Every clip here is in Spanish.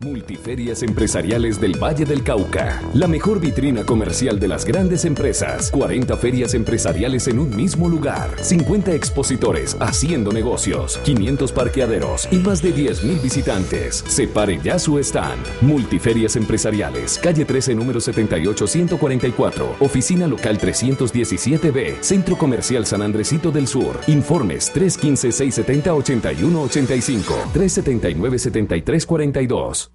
Multiferias Empresariales del Valle del Cauca. La mejor vitrina comercial de las grandes empresas. 40 ferias empresariales en un mismo lugar. 50 expositores haciendo negocios. 500 parqueaderos y más de 10,000 visitantes. Separe ya su stand. Multiferias Empresariales. Calle 13, número 78-144. Oficina local 317B. Centro Comercial San Andresito del Sur. Informes 315-670-8185. 379-7342.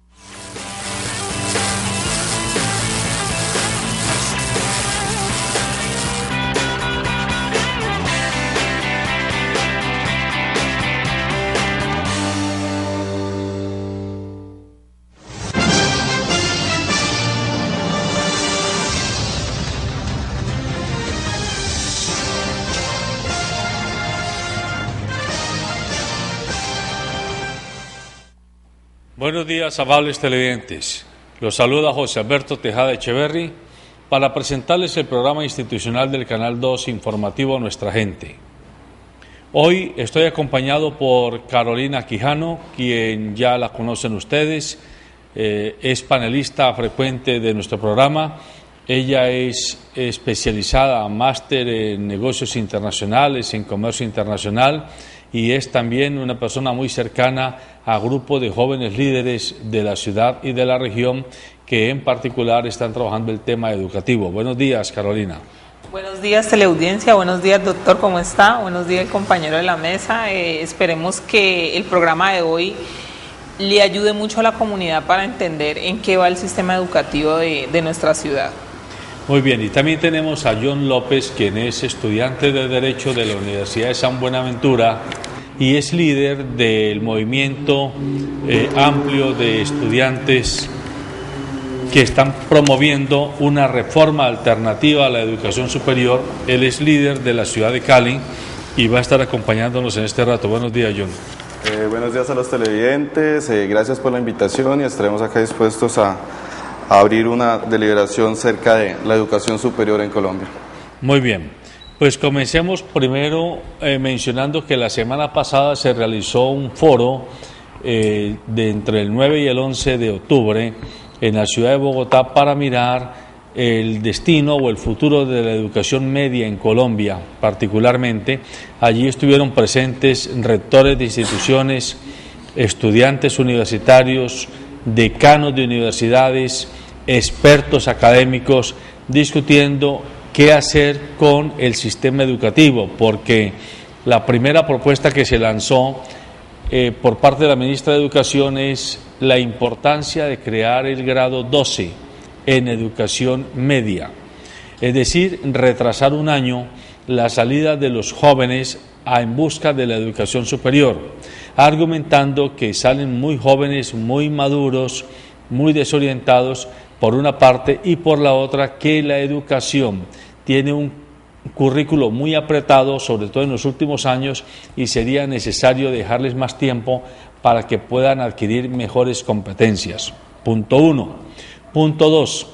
Buenos días, amables televidentes. Los saluda José Alberto Tejada Echeverri para presentarles el programa institucional del Canal 2 informativo Nuestra Gente. Hoy estoy acompañado por Carolina Quijano, quien ya la conocen ustedes, es panelista frecuente de nuestro programa. Ella es especializada, máster en negocios internacionales, en comercio internacional, y es también una persona muy cercana a grupo de jóvenes líderes de la ciudad y de la región que en particular están trabajando el tema educativo. Buenos días, Carolina. Buenos días, teleaudiencia. Buenos días, doctor, ¿cómo está? Buenos días, compañero de la mesa. Esperemos que el programa de hoy le ayude mucho a la comunidad para entender en qué va el sistema educativo de nuestra ciudad. Muy bien, y también tenemos a John López, quien es estudiante de Derecho de la Universidad de San Buenaventura y es líder del movimiento amplio de estudiantes que están promoviendo una reforma alternativa a la educación superior. Él es líder de la ciudad de Cali y va a estar acompañándonos en este rato. Buenos días, John. Buenos días a los televidentes, gracias por la invitación y estaremos acá dispuestos a abrir una deliberación cerca de la educación superior en Colombia. Muy bien, pues comencemos primero mencionando que la semana pasada se realizó un foro de entre el 9 y el 11 de octubre en la ciudad de Bogotá para mirar el destino o el futuro de la educación media en Colombia particularmente. Allí estuvieron presentes rectores de instituciones, estudiantes universitarios, decanos de universidades, expertos académicos, discutiendo qué hacer con el sistema educativo, porque la primera propuesta que se lanzó por parte de la ministra de Educación es la importancia de crear el grado 12 en educación media, es decir, retrasar un año la salida de los jóvenes en busca de la educación superior, argumentando que salen muy jóvenes, muy maduros, muy desorientados por una parte, y por la otra que la educación tiene un currículo muy apretado, sobre todo en los últimos años, y sería necesario dejarles más tiempo para que puedan adquirir mejores competencias. Punto 1. Punto 2.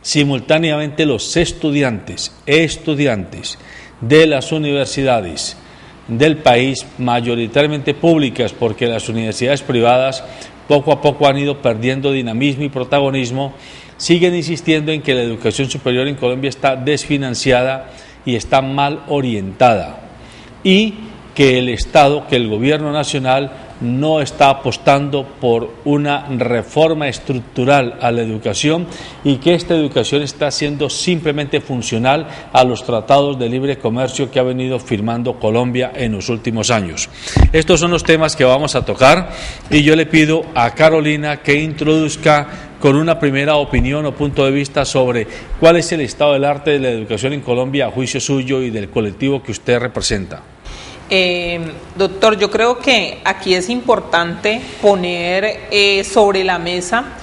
Simultáneamente los estudiantes de las universidades del país, mayoritariamente públicas, porque las universidades privadas poco a poco han ido perdiendo dinamismo y protagonismo, siguen insistiendo en que la educación superior en Colombia está desfinanciada y está mal orientada, y que el Estado, que el gobierno nacional no está apostando por una reforma estructural a la educación, y que esta educación está siendo simplemente funcional a los tratados de libre comercio que ha venido firmando Colombia en los últimos años. Estos son los temas que vamos a tocar y yo le pido a Carolina que introduzca con una primera opinión o punto de vista sobre cuál es el estado del arte de la educación en Colombia a juicio suyo y del colectivo que usted representa. Doctor, yo creo que aquí es importante poner sobre la mesa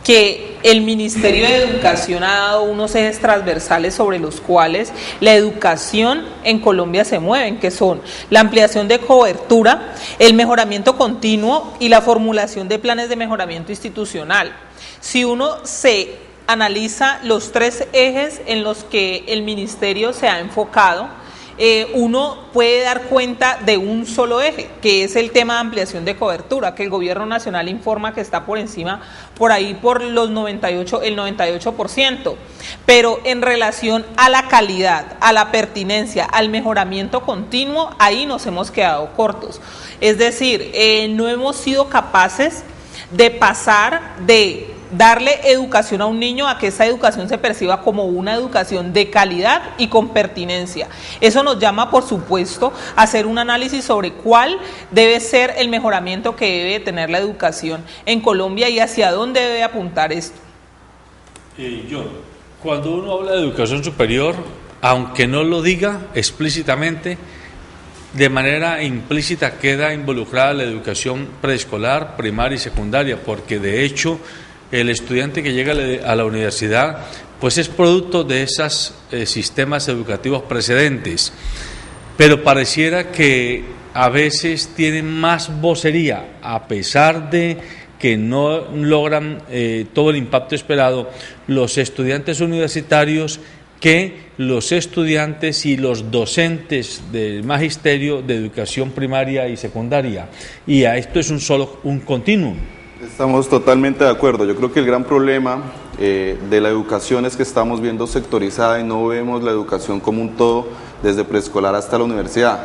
que el Ministerio de Educación ha dado unos ejes transversales sobre los cuales la educación en Colombia se mueve, que son la ampliación de cobertura, el mejoramiento continuo y la formulación de planes de mejoramiento institucional. Si uno se analiza los tres ejes en los que el Ministerio se ha enfocado, uno puede dar cuenta de un solo eje, que es el tema de ampliación de cobertura, que el gobierno nacional informa que está por encima, por ahí por los 98%, pero en relación a la calidad, a la pertinencia, al mejoramiento continuo, ahí nos hemos quedado cortos. Es decir, no hemos sido capaces de pasar de darle educación a un niño a que esa educación se perciba como una educación de calidad y con pertinencia. Eso nos llama, por supuesto, a hacer un análisis sobre cuál debe ser el mejoramiento que debe tener la educación en Colombia y hacia dónde debe apuntar esto. John, cuando uno habla de educación superior, aunque no lo diga explícitamente, de manera implícita queda involucrada la educación preescolar, primaria y secundaria, porque de hecho el estudiante que llega a la universidad pues es producto de esos sistemas educativos precedentes, pero pareciera que a veces tienen más vocería, a pesar de que no logran todo el impacto esperado, los estudiantes universitarios que los estudiantes y los docentes del magisterio de educación primaria y secundaria, y a esto es un continuum. Estamos totalmente de acuerdo. Yo creo que el gran problema de la educación es que estamos viendo sectorizada y no vemos la educación como un todo desde preescolar hasta la universidad.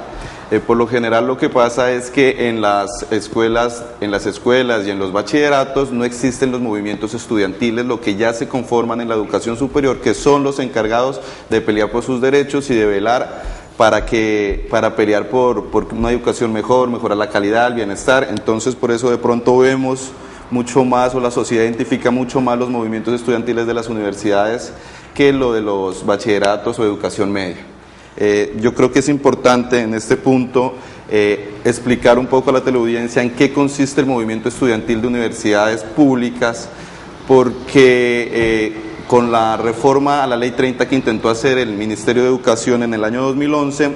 Por lo general lo que pasa es que en las escuelas y en los bachilleratos no existen los movimientos estudiantiles, lo que ya se conforman en la educación superior, que son los encargados de pelear por sus derechos y de velar para pelear por una educación mejor, mejorar la calidad, el bienestar. Entonces por eso de pronto vemos mucho más, o la sociedad identifica mucho más los movimientos estudiantiles de las universidades que lo de los bachilleratos o educación media. Yo creo que es importante en este punto explicar un poco a la teleaudiencia en qué consiste el movimiento estudiantil de universidades públicas, porque con la reforma a la Ley 30 que intentó hacer el Ministerio de Educación en el año 2011,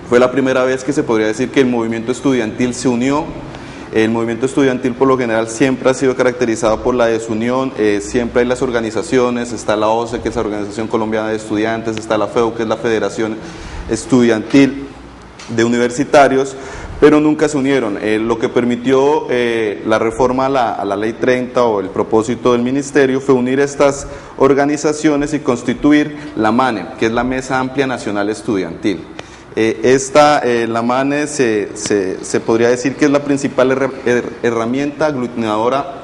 fue la primera vez que se podría decir que el movimiento estudiantil se unió. El movimiento estudiantil por lo general siempre ha sido caracterizado por la desunión, siempre hay las organizaciones, está la OCE, que es la Organización Colombiana de Estudiantes, está la FEU, que es la Federación Estudiantil de Universitarios, pero nunca se unieron. Lo que permitió la reforma a la Ley 30 o el propósito del Ministerio fue unir estas organizaciones y constituir la MANE, que es la Mesa Amplia Nacional Estudiantil. La MANE se podría decir que es la principal herramienta aglutinadora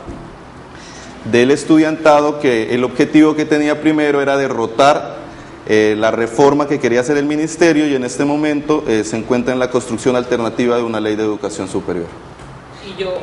del estudiantado, que el objetivo que tenía primero era derrotar la reforma que quería hacer el ministerio, y en este momento se encuentra en la construcción alternativa de una ley de educación superior. Y yo,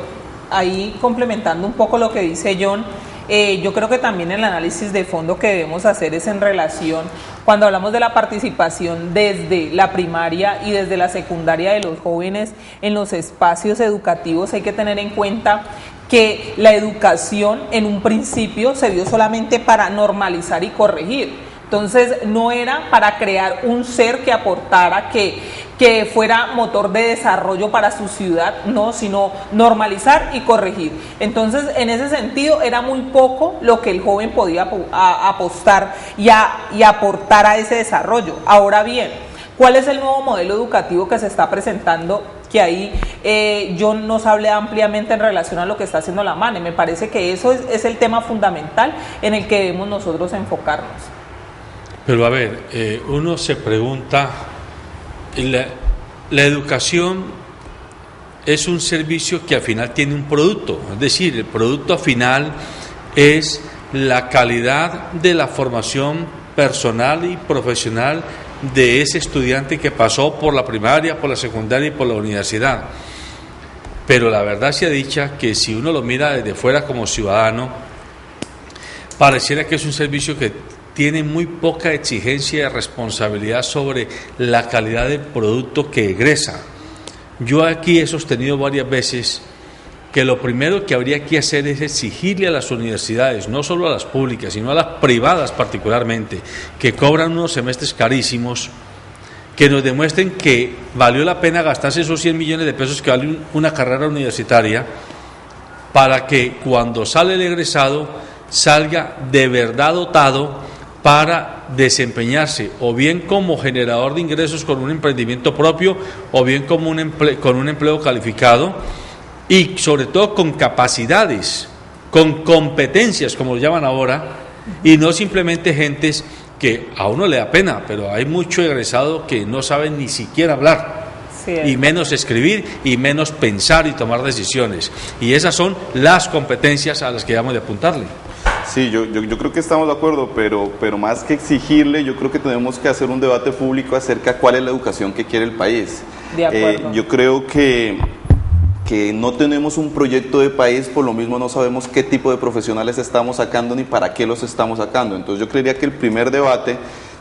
ahí complementando un poco lo que dice John, yo creo que también el análisis de fondo que debemos hacer es en relación, cuando hablamos de la participación desde la primaria y desde la secundaria de los jóvenes en los espacios educativos, hay que tener en cuenta que la educación en un principio se dio solamente para normalizar y corregir. Entonces no era para crear un ser que aportara, que fuera motor de desarrollo para su ciudad, no, sino normalizar y corregir. Entonces en ese sentido era muy poco lo que el joven podía apostar y aportar a ese desarrollo. Ahora bien, ¿cuál es el nuevo modelo educativo que se está presentando? Que ahí John nos hable ampliamente en relación a lo que está haciendo la MANE. Me parece que eso es el tema fundamental en el que debemos nosotros enfocarnos. Pero a ver, uno se pregunta, la educación es un servicio que al final tiene un producto, es decir, el producto al final es la calidad de la formación personal y profesional de ese estudiante que pasó por la primaria, por la secundaria y por la universidad. Pero la verdad sea dicha que si uno lo mira desde fuera como ciudadano, pareciera que es un servicio que tiene muy poca exigencia de responsabilidad sobre la calidad del producto que egresa. Yo aquí he sostenido varias veces que lo primero que habría que hacer es exigirle a las universidades, no solo a las públicas, sino a las privadas particularmente, que cobran unos semestres carísimos, que nos demuestren que valió la pena gastarse esos 100 millones de pesos que vale una carrera universitaria, para que cuando sale el egresado salga de verdad dotado para desempeñarse o bien como generador de ingresos con un emprendimiento propio o bien como con un empleo calificado y sobre todo con capacidades, con competencias como lo llaman ahora, y no simplemente gentes que a uno le da pena, pero hay mucho egresado que no saben ni siquiera hablar. Y menos escribir y menos pensar y tomar decisiones, y esas son las competencias a las que debemos de apuntarle. Sí, yo creo que estamos de acuerdo, pero más que exigirle, yo creo que tenemos que hacer un debate público acerca de cuál es la educación que quiere el país. De acuerdo. Yo creo que no tenemos un proyecto de país, por lo mismo no sabemos qué tipo de profesionales estamos sacando ni para qué los estamos sacando. Entonces yo creería que el primer debate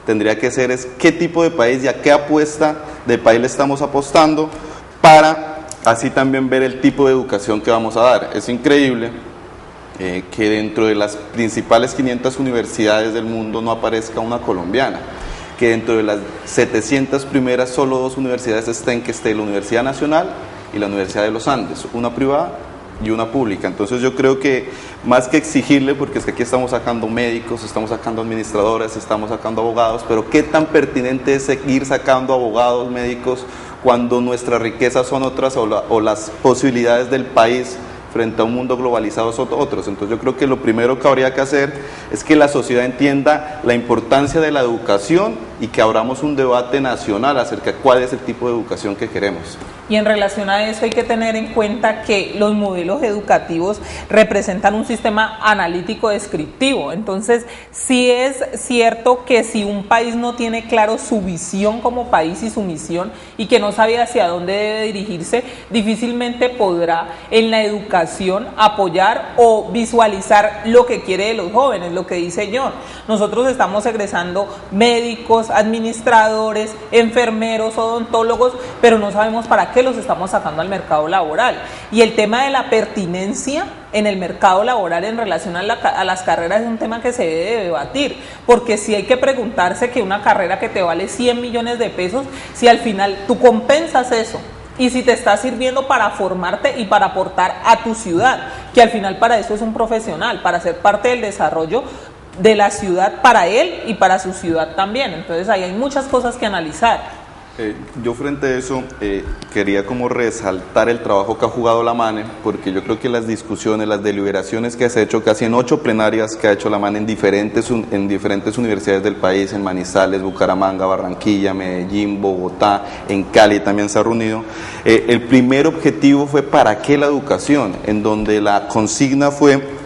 tendría que ser es qué tipo de país y a qué apuesta de país le estamos apostando, para así también ver el tipo de educación que vamos a dar. Es increíble que dentro de las principales 500 universidades del mundo no aparezca una colombiana, que dentro de las 700 primeras solo 2 universidades estén, que esté la Universidad Nacional y la Universidad de los Andes, una privada y una pública. Entonces yo creo que más que exigirle, porque es que aquí estamos sacando médicos, estamos sacando administradores, estamos sacando abogados, pero qué tan pertinente es seguir sacando abogados, médicos, cuando nuestras riquezas son otras o las posibilidades del país frente a un mundo globalizado son otros. Entonces yo creo que lo primero que habría que hacer es que la sociedad entienda la importancia de la educación y que abramos un debate nacional acerca de cuál es el tipo de educación que queremos. Y en relación a eso hay que tener en cuenta que los modelos educativos representan un sistema analítico descriptivo. Entonces, sí es cierto que si un país no tiene claro su visión como país y su misión, y que no sabe hacia dónde debe dirigirse, difícilmente podrá en la educación apoyar o visualizar lo que quiere de los jóvenes, lo que dice John. Nosotros estamos egresando médicos, administradores, enfermeros, odontólogos, pero no sabemos para qué los estamos sacando al mercado laboral. Y el tema de la pertinencia en el mercado laboral en relación a las carreras es un tema que se debe debatir, porque sí hay que preguntarse que una carrera que te vale 100 millones de pesos, si al final tú compensas eso, y si te está sirviendo para formarte y para aportar a tu ciudad, que al final para eso es un profesional, para ser parte del desarrollo de la ciudad para él y para su ciudad también. Entonces ahí hay muchas cosas que analizar. Yo frente a eso quería como resaltar el trabajo que ha jugado la MANE, porque yo creo que las discusiones, las deliberaciones que se ha hecho casi en 8 plenarias que ha hecho la MANE en diferentes universidades del país, en Manizales, Bucaramanga, Barranquilla, Medellín, Bogotá, en Cali también se ha reunido. El primer objetivo fue ¿para qué la educación? En donde la consigna fue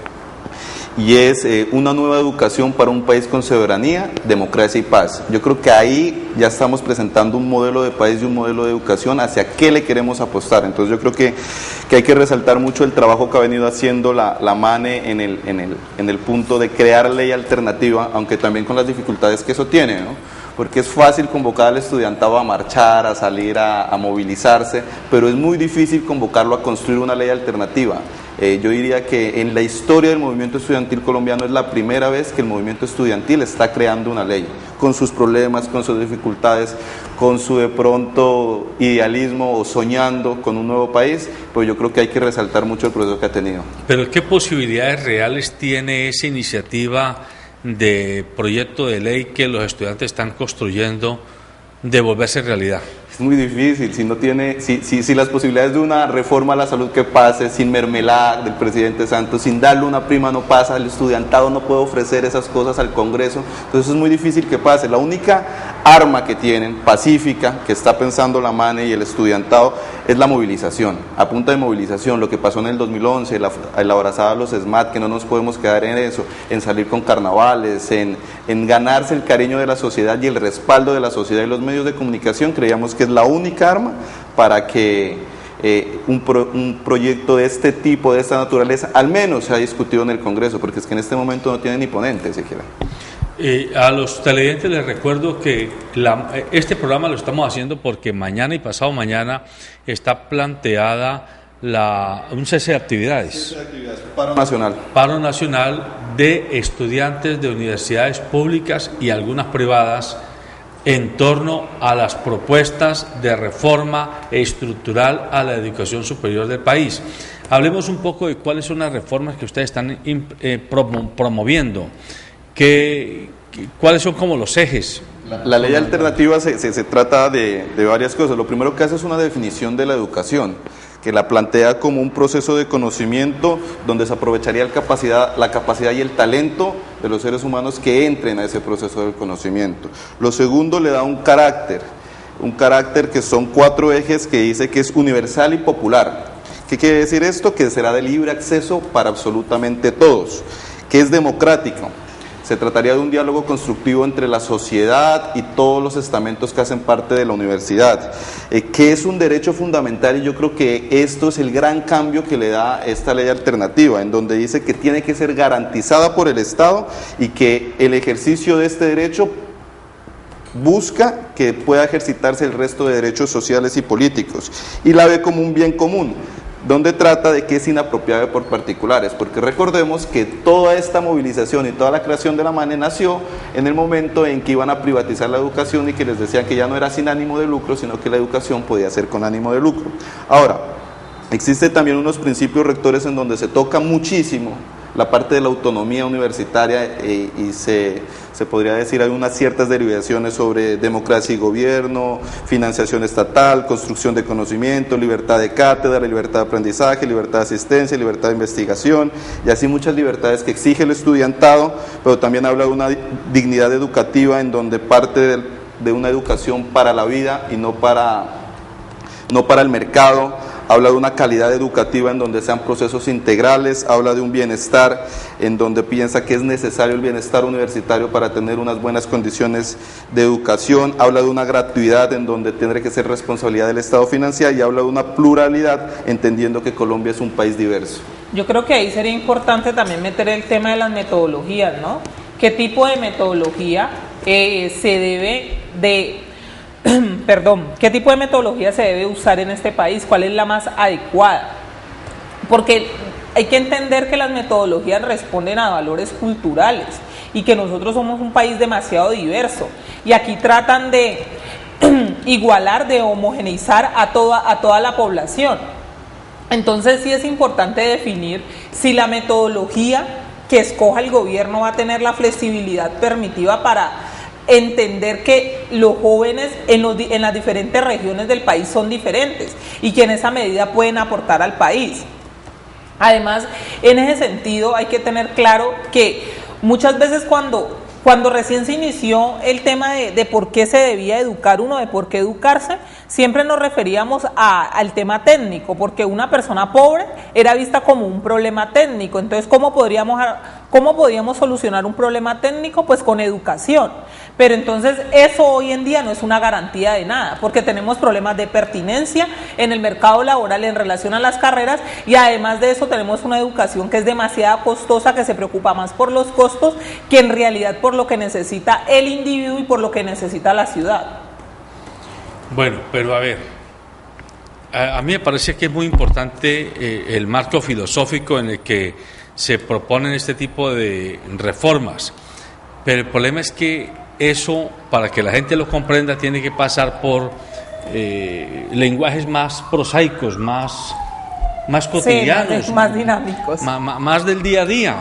y es una nueva educación para un país con soberanía, democracia y paz. Yo creo que ahí ya estamos presentando un modelo de país y un modelo de educación hacia qué le queremos apostar. Entonces yo creo que hay que resaltar mucho el trabajo que ha venido haciendo la MANE en el punto de crear ley alternativa, aunque también con las dificultades que eso tiene, ¿no? Porque es fácil convocar al estudiantado a marchar, a salir a movilizarse, pero es muy difícil convocarlo a construir una ley alternativa. Yo diría que en la historia del movimiento estudiantil colombiano es la primera vez que el movimiento estudiantil está creando una ley, con sus problemas, con sus dificultades, con su de pronto idealismo o soñando con un nuevo país, pues yo creo que hay que resaltar mucho el proceso que ha tenido. Pero ¿qué posibilidades reales tiene esa iniciativa de proyecto de ley que los estudiantes están construyendo de volverse realidad? Es muy difícil, si las posibilidades de una reforma a la salud que pase sin mermelada del presidente Santos, sin darle una prima no pasa, el estudiantado no puede ofrecer esas cosas al Congreso, entonces es muy difícil que pase. La única arma que tienen, pacífica, que está pensando la MANE y el estudiantado, es la movilización, a punta de movilización, lo que pasó en el 2011, la abrazada a los SMAT, que no nos podemos quedar en eso, en salir con carnavales, en ganarse el cariño de la sociedad y el respaldo de la sociedad y los medios de comunicación. Creíamos que es la única arma para que un proyecto de este tipo, de esta naturaleza, al menos se ha discutido en el Congreso, porque es que en este momento no tiene ni ponente siquiera. A los televidentes les recuerdo que este programa lo estamos haciendo porque mañana y pasado mañana está planteada un cese de actividades. Paro nacional de estudiantes de universidades públicas y algunas privadas en torno a las propuestas de reforma estructural a la educación superior del país. Hablemos un poco de cuáles son las reformas que ustedes están promoviendo. ¿Qué ¿cuáles son como los ejes? La ley alternativa se trata de varias cosas. Lo primero que hace es una definición de la educación, que la plantea como un proceso de conocimiento donde se aprovecharía la capacidad y el talento de los seres humanos que entren a ese proceso del conocimiento. Lo segundo, le da un carácter que son 4 ejes que dice que es universal y popular. ¿Qué quiere decir esto? Que será de libre acceso para absolutamente todos, que es democrático. Se trataría de un diálogo constructivo entre la sociedad y todos los estamentos que hacen parte de la universidad, que es un derecho fundamental, y yo creo que esto es el gran cambio que le da esta ley alternativa, en donde dice que tiene que ser garantizada por el Estado y que el ejercicio de este derecho busca que pueda ejercitarse el resto de derechos sociales y políticos, y la ve como un bien común, donde trata de que es inapropiable por particulares, porque recordemos que toda esta movilización y toda la creación de la MANE nació en el momento en que iban a privatizar la educación y que les decían que ya no era sin ánimo de lucro, sino que la educación podía ser con ánimo de lucro. Ahora, existen también unos principios rectores en donde se toca muchísimo la parte de la autonomía universitaria y se podría decir hay unas ciertas derivaciones sobre democracia y gobierno, financiación estatal, construcción de conocimiento, libertad de cátedra, libertad de aprendizaje, libertad de asistencia, libertad de investigación, y así muchas libertades que exige el estudiantado, pero también habla de una dignidad educativa en donde parte de una educación para la vida y no para el mercado. Habla de una calidad educativa en donde sean procesos integrales, habla de un bienestar en donde piensa que es necesario el bienestar universitario para tener unas buenas condiciones de educación, habla de una gratuidad en donde tendrá que ser responsabilidad del Estado financiar, y habla de una pluralidad entendiendo que Colombia es un país diverso. Yo creo que ahí sería importante también meter el tema de las metodologías, ¿no? ¿Qué tipo de metodología se debe de... ¿qué tipo de metodología se debe usar en este país? ¿Cuál es la más adecuada? Porque hay que entender que las metodologías responden a valores culturales y que nosotros somos un país demasiado diverso, y aquí tratan de igualar, de homogeneizar a toda la población. Entonces sí es importante definir si la metodología que escoja el gobierno va a tener la flexibilidad permitida para entender que los jóvenes en las diferentes regiones del país son diferentes y que en esa medida pueden aportar al país. Además, en ese sentido hay que tener claro que muchas veces cuando recién se inició el tema de por qué se debía educar uno, de por qué educarse, siempre nos referíamos al tema técnico, porque una persona pobre era vista como un problema técnico. Entonces, ¿cómo podíamos solucionar un problema técnico? Pues con educación. Pero entonces eso hoy en día no es una garantía de nada, porque tenemos problemas de pertinencia en el mercado laboral en relación a las carreras, y además de eso tenemos una educación que es demasiado costosa, que se preocupa más por los costos que en realidad por lo que necesita el individuo y por lo que necesita la ciudad. Bueno, pero a ver, a mí me parece que es muy importante el marco filosófico en el que se proponen este tipo de reformas, pero el problema es que eso, para que la gente lo comprenda, tiene que pasar por lenguajes más prosaicos, más cotidianos, sí, más dinámicos, más del día a día.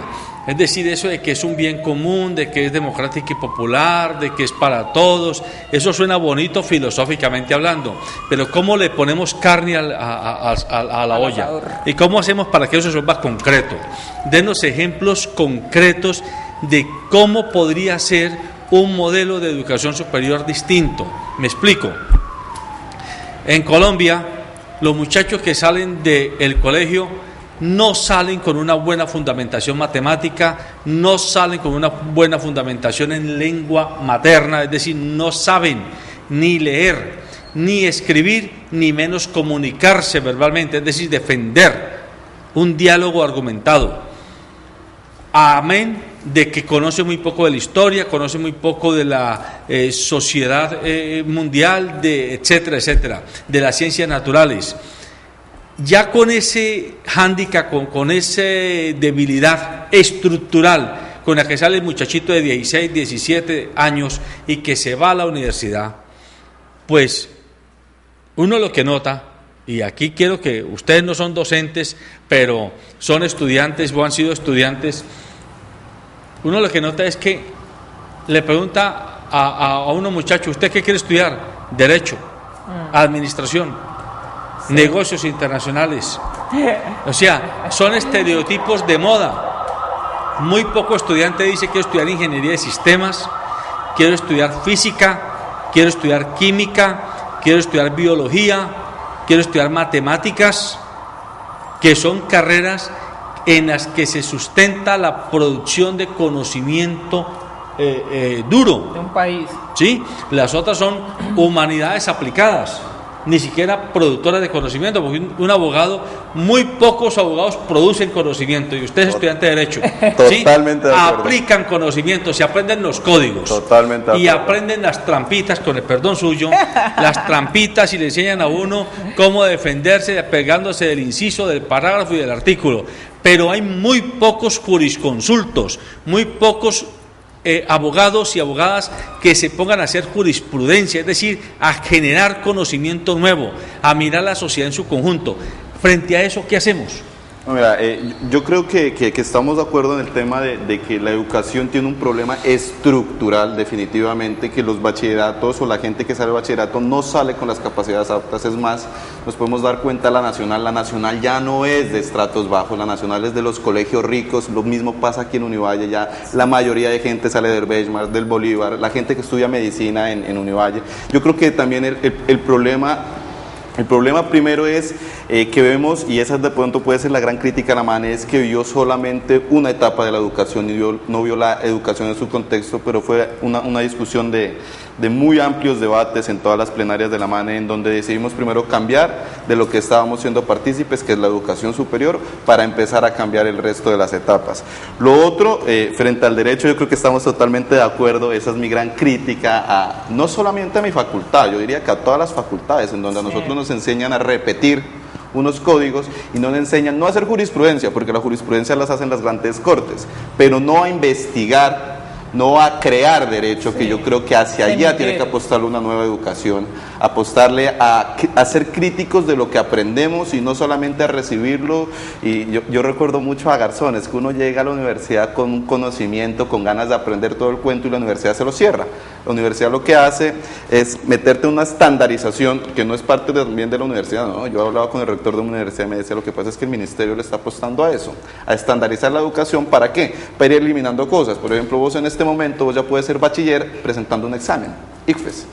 Es decir, eso de que es un bien común, de que es democrático y popular, de que es para todos, eso suena bonito filosóficamente hablando, pero ¿cómo le ponemos carne a la olla? ¿Y cómo hacemos para que eso se vuelva concreto? Denos ejemplos concretos de cómo podría ser un modelo de educación superior distinto. Me explico. En Colombia, los muchachos que salen del colegio no salen con una buena fundamentación matemática, no salen con una buena fundamentación en lengua materna, es decir, no saben ni leer, ni escribir, ni menos comunicarse verbalmente, es decir, defender un diálogo argumentado. Amén de que conoce muy poco de la historia, conoce muy poco de la sociedad mundial, etcétera, etcétera, de las ciencias naturales. Ya con ese hándicap, con esa debilidad estructural con la que sale el muchachito de 16, 17 años y que se va a la universidad, pues uno lo que nota, y aquí quiero que ustedes no son docentes, pero son estudiantes o han sido estudiantes, uno lo que nota es que le pregunta a unos muchachos, ¿usted qué quiere estudiar? Derecho, administración, negocios internacionales. O sea, son estereotipos de moda. Muy poco estudiante dice quiero estudiar ingeniería de sistemas, quiero estudiar física, quiero estudiar química, quiero estudiar biología, quiero estudiar matemáticas, que son carreras en las que se sustenta la producción de conocimiento duro de un país. ¿Sí? Las otras son humanidades aplicadas, ni siquiera productoras de conocimiento, porque un abogado, muy pocos abogados producen conocimiento, y usted es estudiante de Derecho. ¿Sí? Totalmente de acuerdo. Aplican conocimiento, se aprenden los códigos. Totalmente de y acuerdo. aprenden las trampitas, con el perdón suyo, las trampitas, y le enseñan a uno cómo defenderse pegándose del inciso, del parágrafo y del artículo. Pero hay muy pocos jurisconsultos, muy pocos abogados y abogadas que se pongan a hacer jurisprudencia, es decir, a generar conocimiento nuevo, a mirar la sociedad en su conjunto. Frente a eso, ¿qué hacemos? Mira, yo creo que estamos de acuerdo en el tema de que la educación tiene un problema estructural, definitivamente, que los bachilleratos o la gente que sale del bachillerato no sale con las capacidades aptas. Es más, nos podemos dar cuenta, la nacional ya no es de estratos bajos, la nacional es de los colegios ricos. Lo mismo pasa aquí en Univalle, ya la mayoría de gente sale del Benchmark, del Bolívar, la gente que estudia medicina en Univalle. Yo creo que también el problema primero es que vemos, y esa de pronto puede ser la gran crítica a la MANE, es que vio solamente una etapa de la educación y no vio la educación en su contexto, pero fue una discusión de muy amplios debates en todas las plenarias de la MANE, en donde decidimos primero cambiar de lo que estábamos siendo partícipes, que es la educación superior, para empezar a cambiar el resto de las etapas. Lo otro, frente al derecho, yo creo que estamos totalmente de acuerdo. Esa es mi gran crítica, no solamente a mi facultad, yo diría que a todas las facultades, en donde a nosotros nos enseñan a repetir unos códigos y nos enseñan no a hacer jurisprudencia, porque la jurisprudencia las hacen las grandes cortes, pero no a investigar, no a crear derecho, que yo creo que hacia allá tiene que apostarle una nueva educación, apostarle a ser críticos de lo que aprendemos y no solamente a recibirlo. Y yo recuerdo mucho a Garzón, es que uno llega a la universidad con un conocimiento, con ganas de aprender todo el cuento, y la universidad se lo cierra. La universidad lo que hace es meterte en una estandarización que no es parte también de la universidad, ¿no? Yo hablaba con el rector de una universidad y me decía, lo que pasa es que el ministerio le está apostando a eso, a estandarizar la educación. ¿Para qué? Para ir eliminando cosas. Por ejemplo, vos en este momento vos ya puedes ser bachiller presentando un examen, ICFES.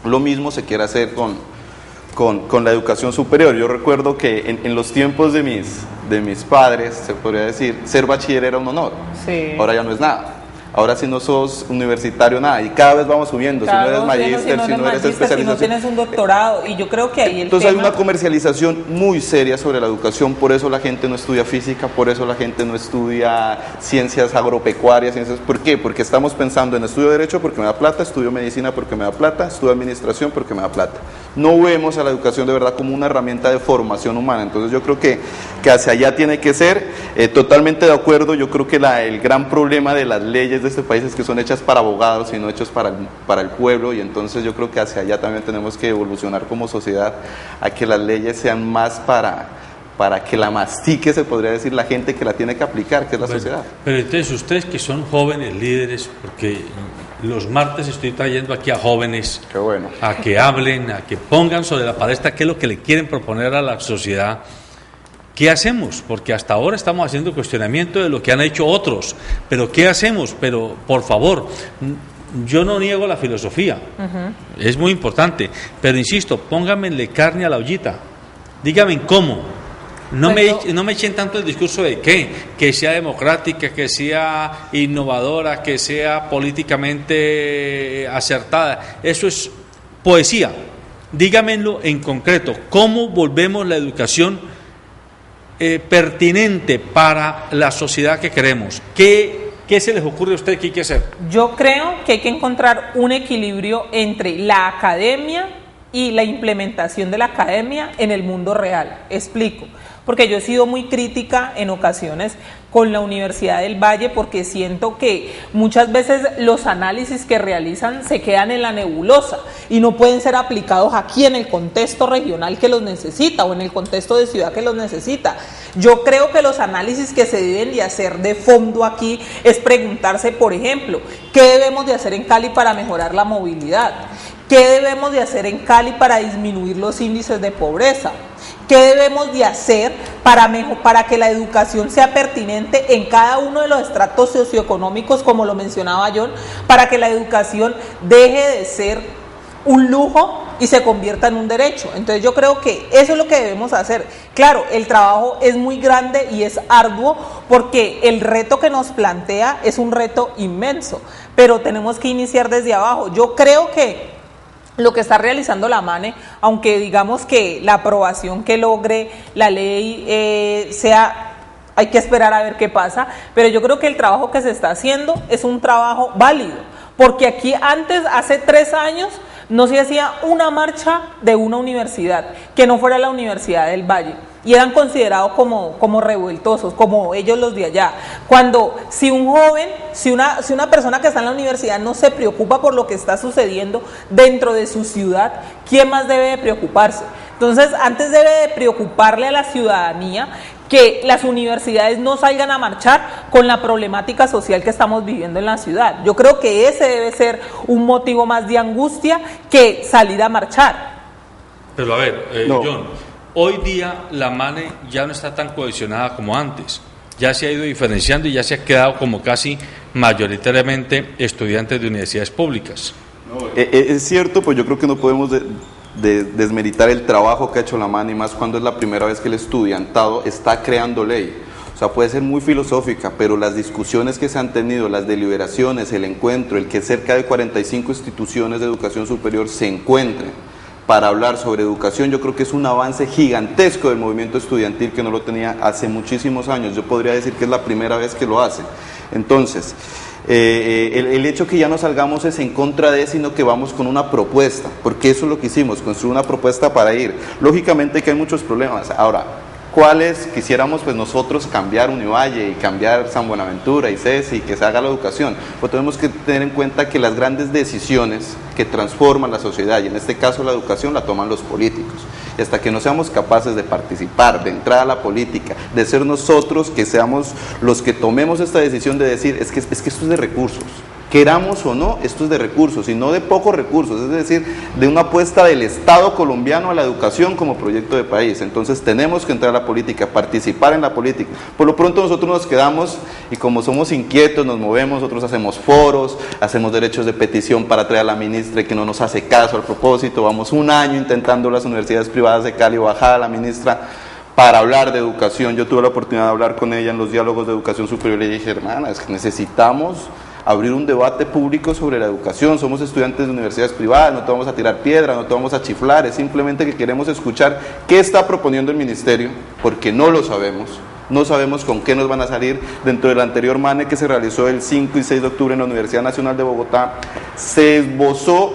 Lo mismo se quiere hacer con la educación superior. Yo recuerdo que en los tiempos de mis padres, se podría decir, ser bachiller era un honor. Sí. Ahora ya no es nada. Ahora si no sos universitario, nada, y cada vez vamos subiendo. Si no eres magíster, si no eres especialización, si no tienes un doctorado, y yo creo que ahí entonces hay una comercialización muy seria sobre la educación. Por eso la gente no estudia física, por eso la gente no estudia ciencias agropecuarias, ¿por qué? Porque estamos pensando en estudio derecho porque me da plata, estudio medicina porque me da plata, estudio administración porque me da plata. No vemos a la educación de verdad como una herramienta de formación humana. Entonces yo creo que hacia allá tiene que ser. Totalmente de acuerdo. Yo creo que el gran problema de las leyes de este país es que son hechas para abogados y no hechas para el pueblo, y entonces yo creo que hacia allá también tenemos que evolucionar como sociedad a que las leyes sean más para que la mastique, se podría decir, la gente que la tiene que aplicar, que es la sociedad. Pero entonces ustedes que son jóvenes líderes, porque los martes estoy trayendo aquí a jóvenes, qué bueno, a que hablen, a que pongan sobre la palestra qué es lo que le quieren proponer a la sociedad. ¿Qué hacemos? Porque hasta ahora estamos haciendo cuestionamiento de lo que han hecho otros, pero ¿qué hacemos? Pero, por favor, yo no niego la filosofía, es muy importante, pero insisto, pónganle carne a la ollita, díganme cómo. No me echen tanto el discurso de que sea democrática, que sea innovadora, que sea políticamente acertada. Eso es poesía. Dígamelo en concreto, ¿cómo volvemos la educación pertinente para la sociedad que queremos? ¿Qué se les ocurre a usted que hay que hacer? Yo creo que hay que encontrar un equilibrio entre la academia y la implementación de la academia en el mundo real. Explico. Porque yo he sido muy crítica en ocasiones con la Universidad del Valle, porque siento que muchas veces los análisis que realizan se quedan en la nebulosa y no pueden ser aplicados aquí en el contexto regional que los necesita o en el contexto de ciudad que los necesita. Yo creo que los análisis que se deben de hacer de fondo aquí es preguntarse, por ejemplo, ¿qué debemos de hacer en Cali para mejorar la movilidad? ¿Qué debemos de hacer en Cali para disminuir los índices de pobreza? ¿Qué debemos de hacer para que la educación sea pertinente en cada uno de los estratos socioeconómicos, como lo mencionaba John, para que la educación deje de ser un lujo y se convierta en un derecho? Entonces yo creo que eso es lo que debemos hacer. Claro, el trabajo es muy grande y es arduo porque el reto que nos plantea es un reto inmenso, pero tenemos que iniciar desde abajo. Yo creo que lo que está realizando la MANE, aunque digamos que la aprobación que logre la ley hay que esperar a ver qué pasa, pero yo creo que el trabajo que se está haciendo es un trabajo válido, porque aquí antes, hace 3 años, no se hacía una marcha de una universidad que no fuera la Universidad del Valle, y eran considerados como revueltosos, como ellos los de allá. Cuando si un joven, si una persona que está en la universidad no se preocupa por lo que está sucediendo dentro de su ciudad, ¿quién más debe de preocuparse? Entonces, antes debe de preocuparle a la ciudadanía que las universidades no salgan a marchar con la problemática social que estamos viviendo en la ciudad. Yo creo que ese debe ser un motivo más de angustia que salir a marchar. Pero a ver, John, hoy día la MANE ya no está tan cohesionada como antes, ya se ha ido diferenciando y ya se ha quedado como casi mayoritariamente estudiantes de universidades públicas. Es cierto, pues yo creo que no podemos desmeritar el trabajo que ha hecho la MANE, y más cuando es la primera vez que el estudiantado está creando ley. O sea, puede ser muy filosófica, pero las discusiones que se han tenido, las deliberaciones, el encuentro, el que cerca de 45 instituciones de educación superior se encuentren para hablar sobre educación, yo creo que es un avance gigantesco del movimiento estudiantil que no lo tenía hace muchísimos años. Yo podría decir que es la primera vez que lo hace. Entonces, el hecho que ya no salgamos es en contra de, sino que vamos con una propuesta, porque eso es lo que hicimos, construir una propuesta para ir. Lógicamente que hay muchos problemas. Ahora, ¿cuáles quisiéramos pues nosotros cambiar Univalle y cambiar San Buenaventura y CESI y que se haga la educación? Pues tenemos que tener en cuenta que las grandes decisiones que transforman la sociedad, y en este caso la educación, la toman los políticos. Y hasta que no seamos capaces de participar, de entrar a la política, de ser nosotros que seamos los que tomemos esta decisión de decir, es que esto es de recursos. Queramos o no, esto es de recursos, y no de pocos recursos, es decir, de una apuesta del Estado colombiano a la educación como proyecto de país. Entonces tenemos que entrar a la política, participar en la política. Por lo pronto nosotros nos quedamos, y como somos inquietos, nos movemos, nosotros hacemos foros, hacemos derechos de petición para traer a la ministra y que no nos hace caso al propósito. Vamos 1 año intentando las universidades privadas de Cali bajar a la ministra para hablar de educación. Yo tuve la oportunidad de hablar con ella en los diálogos de educación superior y le dije, hermana, es que necesitamos abrir un debate público sobre la educación. Somos estudiantes de universidades privadas, no te vamos a tirar piedra, no te vamos a chiflar, es simplemente que queremos escuchar qué está proponiendo el ministerio, porque no lo sabemos, no sabemos con qué nos van a salir. Dentro del anterior MANE que se realizó el 5 y 6 de octubre en la Universidad Nacional de Bogotá, se esbozó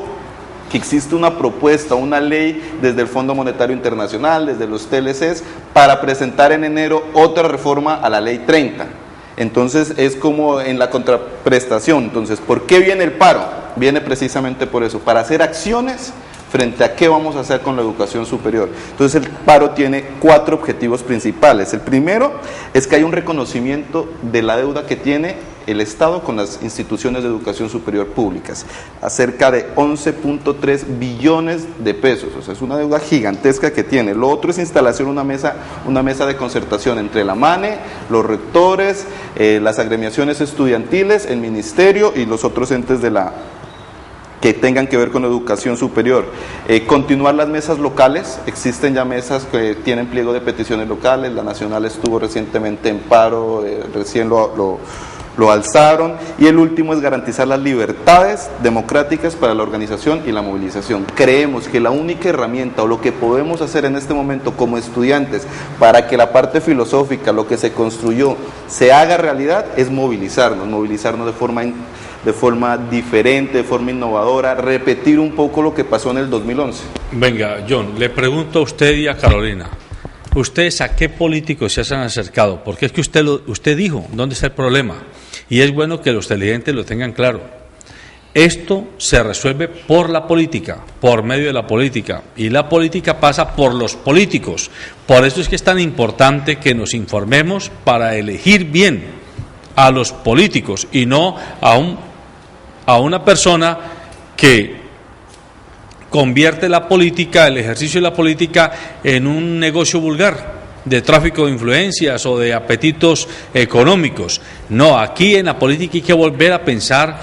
que existe una propuesta, una ley desde el Fondo Monetario Internacional, desde los TLCs, para presentar en enero otra reforma a la Ley 30. Entonces es como en la contraprestación. Entonces, ¿por qué viene el paro? Viene precisamente por eso, para hacer acciones frente a qué vamos a hacer con la educación superior. Entonces el paro tiene 4 objetivos principales. El primero es que hay un reconocimiento de la deuda que tiene el Estado con las instituciones de educación superior públicas, a cerca de 11.3 billones de pesos, o sea, es una deuda gigantesca que tiene. Lo otro es instalación una mesa de concertación entre la MANE, los rectores, las agremiaciones estudiantiles, el ministerio y los otros entes que tengan que ver con educación superior. Continuar las mesas locales, existen ya mesas que tienen pliego de peticiones locales, la nacional estuvo recientemente en paro, recién lo alzaron, y el último es garantizar las libertades democráticas para la organización y la movilización. Creemos que la única herramienta o lo que podemos hacer en este momento como estudiantes para que la parte filosófica, lo que se construyó, se haga realidad, es movilizarnos de forma de forma diferente, de forma innovadora, repetir un poco lo que pasó en el 2011. Venga, John, le pregunto a usted y a Carolina, ¿ustedes a qué políticos se han acercado? Porque es que usted dijo dónde está el problema, y es bueno que los televidentes lo tengan claro. Esto se resuelve por la política, por medio de la política, y la política pasa por los políticos. Por eso es que es tan importante que nos informemos para elegir bien a los políticos y no a una persona que convierte la política, el ejercicio de la política, en un negocio vulgar de tráfico de influencias o de apetitos económicos. No, aquí en la política hay que volver a pensar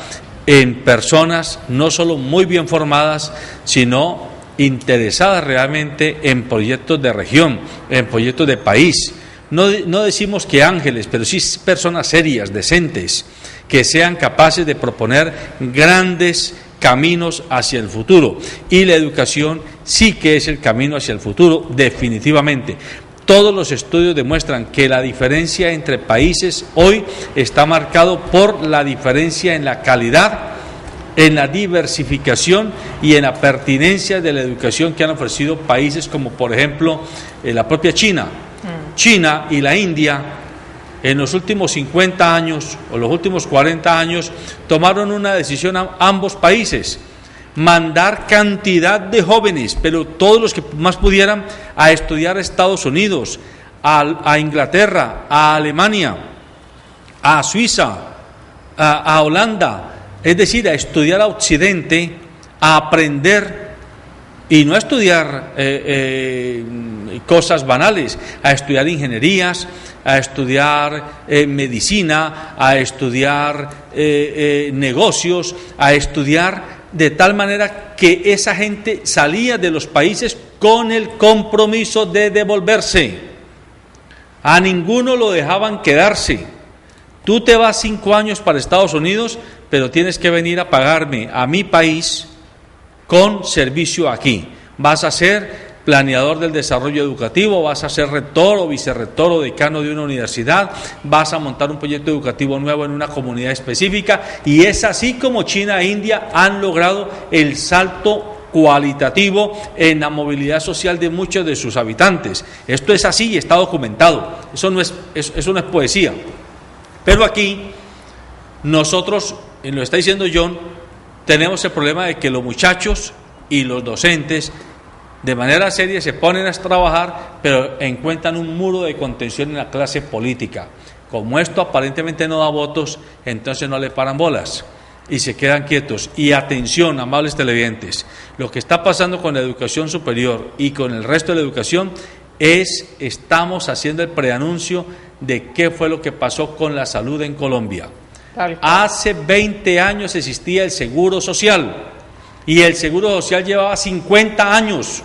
en personas no solo muy bien formadas, sino interesadas realmente en proyectos de región, en proyectos de país. No decimos que ángeles, pero sí personas serias, decentes, que sean capaces de proponer grandes caminos hacia el futuro. Y la educación sí que es el camino hacia el futuro, definitivamente. Todos los estudios demuestran que la diferencia entre países hoy está marcado por la diferencia en la calidad, en la diversificación y en la pertinencia de la educación que han ofrecido países como, por ejemplo, la propia China. China y la India, en los últimos 50 años o los últimos 40 años, tomaron una decisión a ambos países: mandar cantidad de jóvenes, pero todos los que más pudieran, a estudiar a Estados Unidos, a Inglaterra, a Alemania, a Suiza, a Holanda, es decir, a estudiar a Occidente, a aprender, y no a estudiar cosas banales, a estudiar ingenierías, a estudiar medicina, a estudiar negocios, a estudiar de tal manera que esa gente salía de los países con el compromiso de devolverse. A ninguno lo dejaban quedarse. Tú te vas 5 años para Estados Unidos, pero tienes que venir a pagarme a mi país con servicio aquí. Vas a ser planeador del desarrollo educativo, vas a ser rector o vicerrector o decano de una universidad, vas a montar un proyecto educativo nuevo en una comunidad específica, y es así como China e India han logrado el salto cualitativo en la movilidad social de muchos de sus habitantes. Esto es así y está documentado, eso no es poesía. Pero aquí nosotros, lo está diciendo John, tenemos el problema de que los muchachos y los docentes de manera seria se ponen a trabajar, pero encuentran un muro de contención en la clase política. Como esto aparentemente no da votos, entonces no le paran bolas y se quedan quietos. Y atención, amables televidentes, lo que está pasando con la educación superior y con el resto de la educación estamos haciendo el preanuncio de qué fue lo que pasó con la salud en Colombia. Hace 20 años existía el Seguro Social, y el Seguro Social llevaba 50 años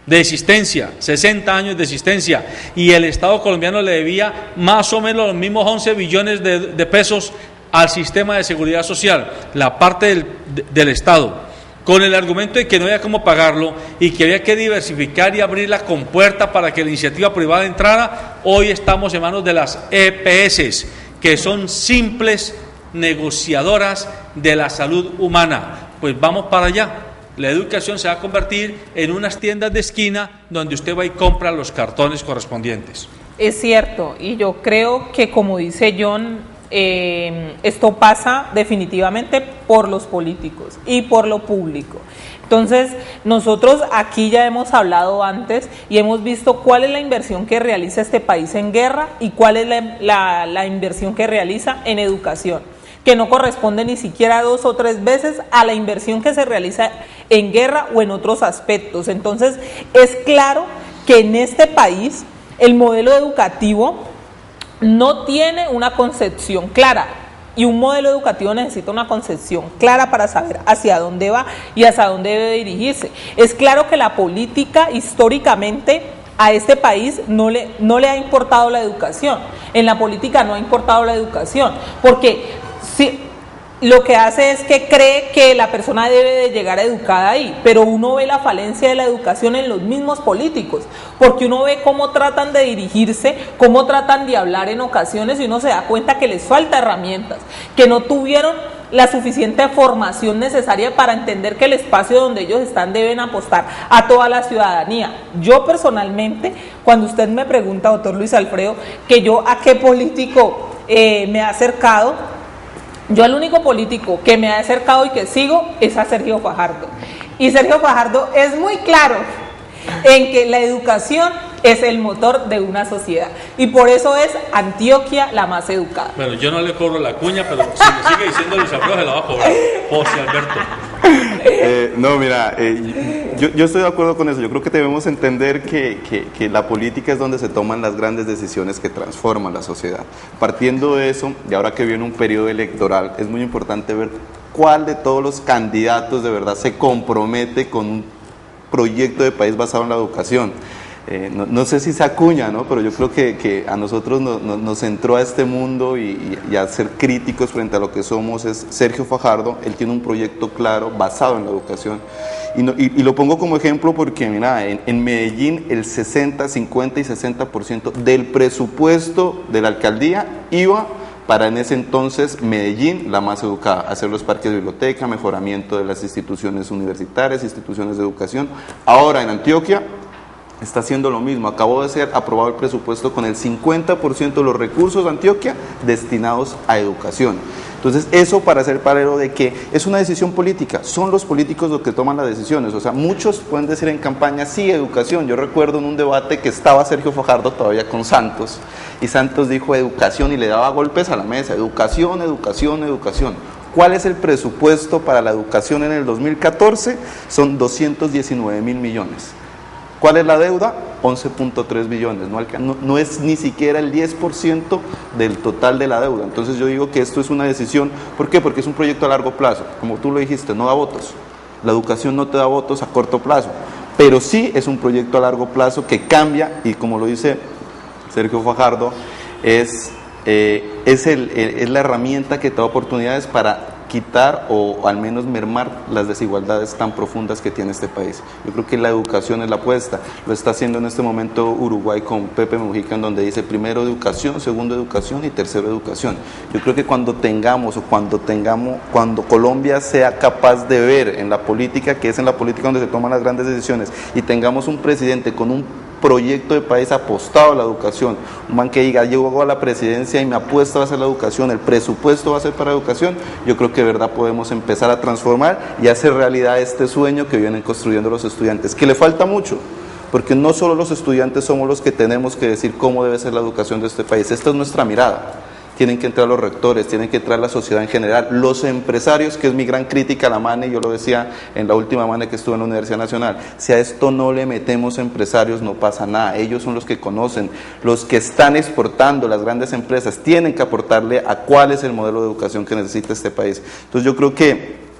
de existencia, 60 años de existencia, y el Estado colombiano le debía más o menos los mismos 11 billones de pesos al sistema de seguridad social, la parte del Estado, con el argumento de que no había cómo pagarlo y que había que diversificar y abrir la compuerta para que la iniciativa privada entrara. Hoy estamos en manos de las EPS, que son simples negociadoras de la salud humana. Pues vamos para allá. La educación se va a convertir en unas tiendas de esquina donde usted va y compra los cartones correspondientes. Es cierto, y yo creo que, como dice John, esto pasa definitivamente por los políticos y por lo público. Entonces, nosotros aquí ya hemos hablado antes y hemos visto cuál es la inversión que realiza este país en guerra y cuál es la inversión que realiza en educación, que no corresponde ni siquiera 2 o 3 veces a la inversión que se realiza en guerra o en otros aspectos. Entonces, es claro que en este país el modelo educativo no tiene una concepción clara, y un modelo educativo necesita una concepción clara para saber hacia dónde va y hacia dónde debe dirigirse. Es claro que la política históricamente a este país no le ha importado la educación. En la política no ha importado la educación, porque lo que hace es que cree que la persona debe de llegar educada ahí, pero uno ve la falencia de la educación en los mismos políticos, porque uno ve cómo tratan de dirigirse, cómo tratan de hablar en ocasiones, y uno se da cuenta que les falta herramientas, que no tuvieron la suficiente formación necesaria para entender que el espacio donde ellos están deben apostar a toda la ciudadanía. Yo personalmente, cuando usted me pregunta, doctor Luis Alfredo, que yo a qué político me he acercado, yo al único político que me ha acercado y que sigo es a Sergio Fajardo. Y Sergio Fajardo es muy claro en que la educación es el motor de una sociedad. Y por eso es Antioquia la más educada. Bueno, yo no le cobro la cuña, pero si me sigue diciendo Luis Alfredo, se la va a cobrar. José Alberto. No, mira, yo estoy de acuerdo con eso. Yo creo que debemos entender que la política es donde se toman las grandes decisiones que transforman la sociedad. Partiendo de eso, y ahora que viene un periodo electoral, es muy importante ver cuál de todos los candidatos de verdad se compromete con un proyecto de país basado en la educación. No sé si se acuña, ¿no? Pero yo creo que a nosotros nos entró a este mundo y a ser críticos frente a lo que somos es Sergio Fajardo. Él tiene un proyecto claro basado en la educación y lo pongo como ejemplo porque mira, en Medellín el 60, 50 y 60% del presupuesto de la alcaldía iba para en ese entonces Medellín, la más educada, hacer los parques de biblioteca, mejoramiento de las instituciones universitarias, instituciones de educación. Ahora en Antioquia está haciendo lo mismo, acabó de ser aprobado el presupuesto con el 50% de los recursos de Antioquia destinados a educación. Entonces eso para ser paralelo de que es una decisión política, son los políticos los que toman las decisiones, o sea, muchos pueden decir en campaña, sí, educación. Yo recuerdo en un debate que estaba Sergio Fajardo todavía con Santos, y Santos dijo educación y le daba golpes a la mesa, educación, educación, educación. ¿Cuál es el presupuesto para la educación en el 2014? Son 219.000 millones. ¿Cuál es la deuda? 11.3 billones, no es ni siquiera el 10% del total de la deuda. Entonces yo digo que esto es una decisión, ¿por qué? Porque es un proyecto a largo plazo, como tú lo dijiste, no da votos. La educación no te da votos a corto plazo, pero sí es un proyecto a largo plazo que cambia y como lo dice Sergio Fajardo, es la herramienta que te da oportunidades para quitar o al menos mermar las desigualdades tan profundas que tiene este país. Yo creo que la educación es la apuesta. Lo está haciendo en este momento Uruguay con Pepe Mujica, en donde dice primero educación, segundo educación y tercero educación. Yo creo que cuando Colombia sea capaz de ver en la política, que es en la política donde se toman las grandes decisiones, y tengamos un presidente con un proyecto de país apostado a la educación, un man que diga, yo hago a la presidencia y mi apuesta va a ser la educación, el presupuesto va a ser para educación, yo creo que de verdad podemos empezar a transformar y hacer realidad este sueño que vienen construyendo los estudiantes, que le falta mucho, porque no solo los estudiantes somos los que tenemos que decir cómo debe ser la educación de este país, esta es nuestra mirada. Tienen que entrar los rectores, tienen que entrar la sociedad en general, los empresarios, que es mi gran crítica a la MANE, yo lo decía en la última MANE que estuve en la Universidad Nacional, si a esto no le metemos empresarios no pasa nada, ellos son los que conocen, los que están exportando, las grandes empresas tienen que aportarle a cuál es el modelo de educación que necesita este país. Entonces yo creo que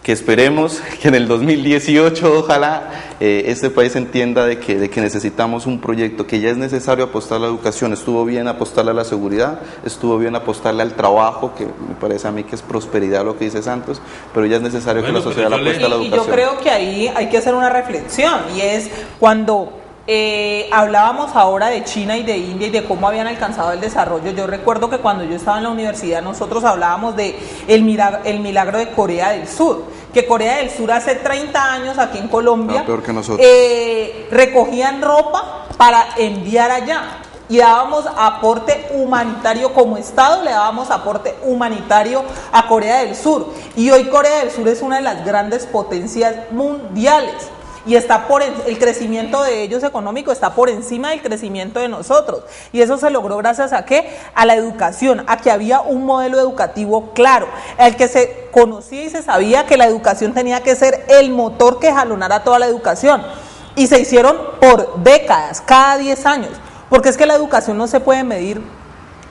esperemos que en el 2018 ojalá este país entienda de que necesitamos un proyecto, que ya es necesario apostar a la educación. Estuvo bien apostarle a la seguridad, estuvo bien apostarle al trabajo, que me parece a mí que es prosperidad lo que dice Santos, pero ya es necesario que la sociedad apueste a la educación. Y yo creo que ahí hay que hacer una reflexión, y es cuando hablábamos ahora de China y de India y de cómo habían alcanzado el desarrollo. Yo recuerdo que cuando yo estaba en la universidad nosotros hablábamos de el milagro de Corea del Sur, que Corea del Sur hace 30 años aquí en Colombia peor que nosotros. Recogían ropa para enviar allá y dábamos aporte humanitario como Estado, le dábamos aporte humanitario a Corea del Sur, y hoy Corea del Sur es una de las grandes potencias mundiales. Y el crecimiento de ellos económico está por encima del crecimiento de nosotros. Y eso se logró gracias a ¿qué? A la educación, a que había un modelo educativo claro, al que se conocía y se sabía que la educación tenía que ser el motor que jalonara toda la educación. Y se hicieron por décadas, cada 10 años, porque es que la educación no se puede medir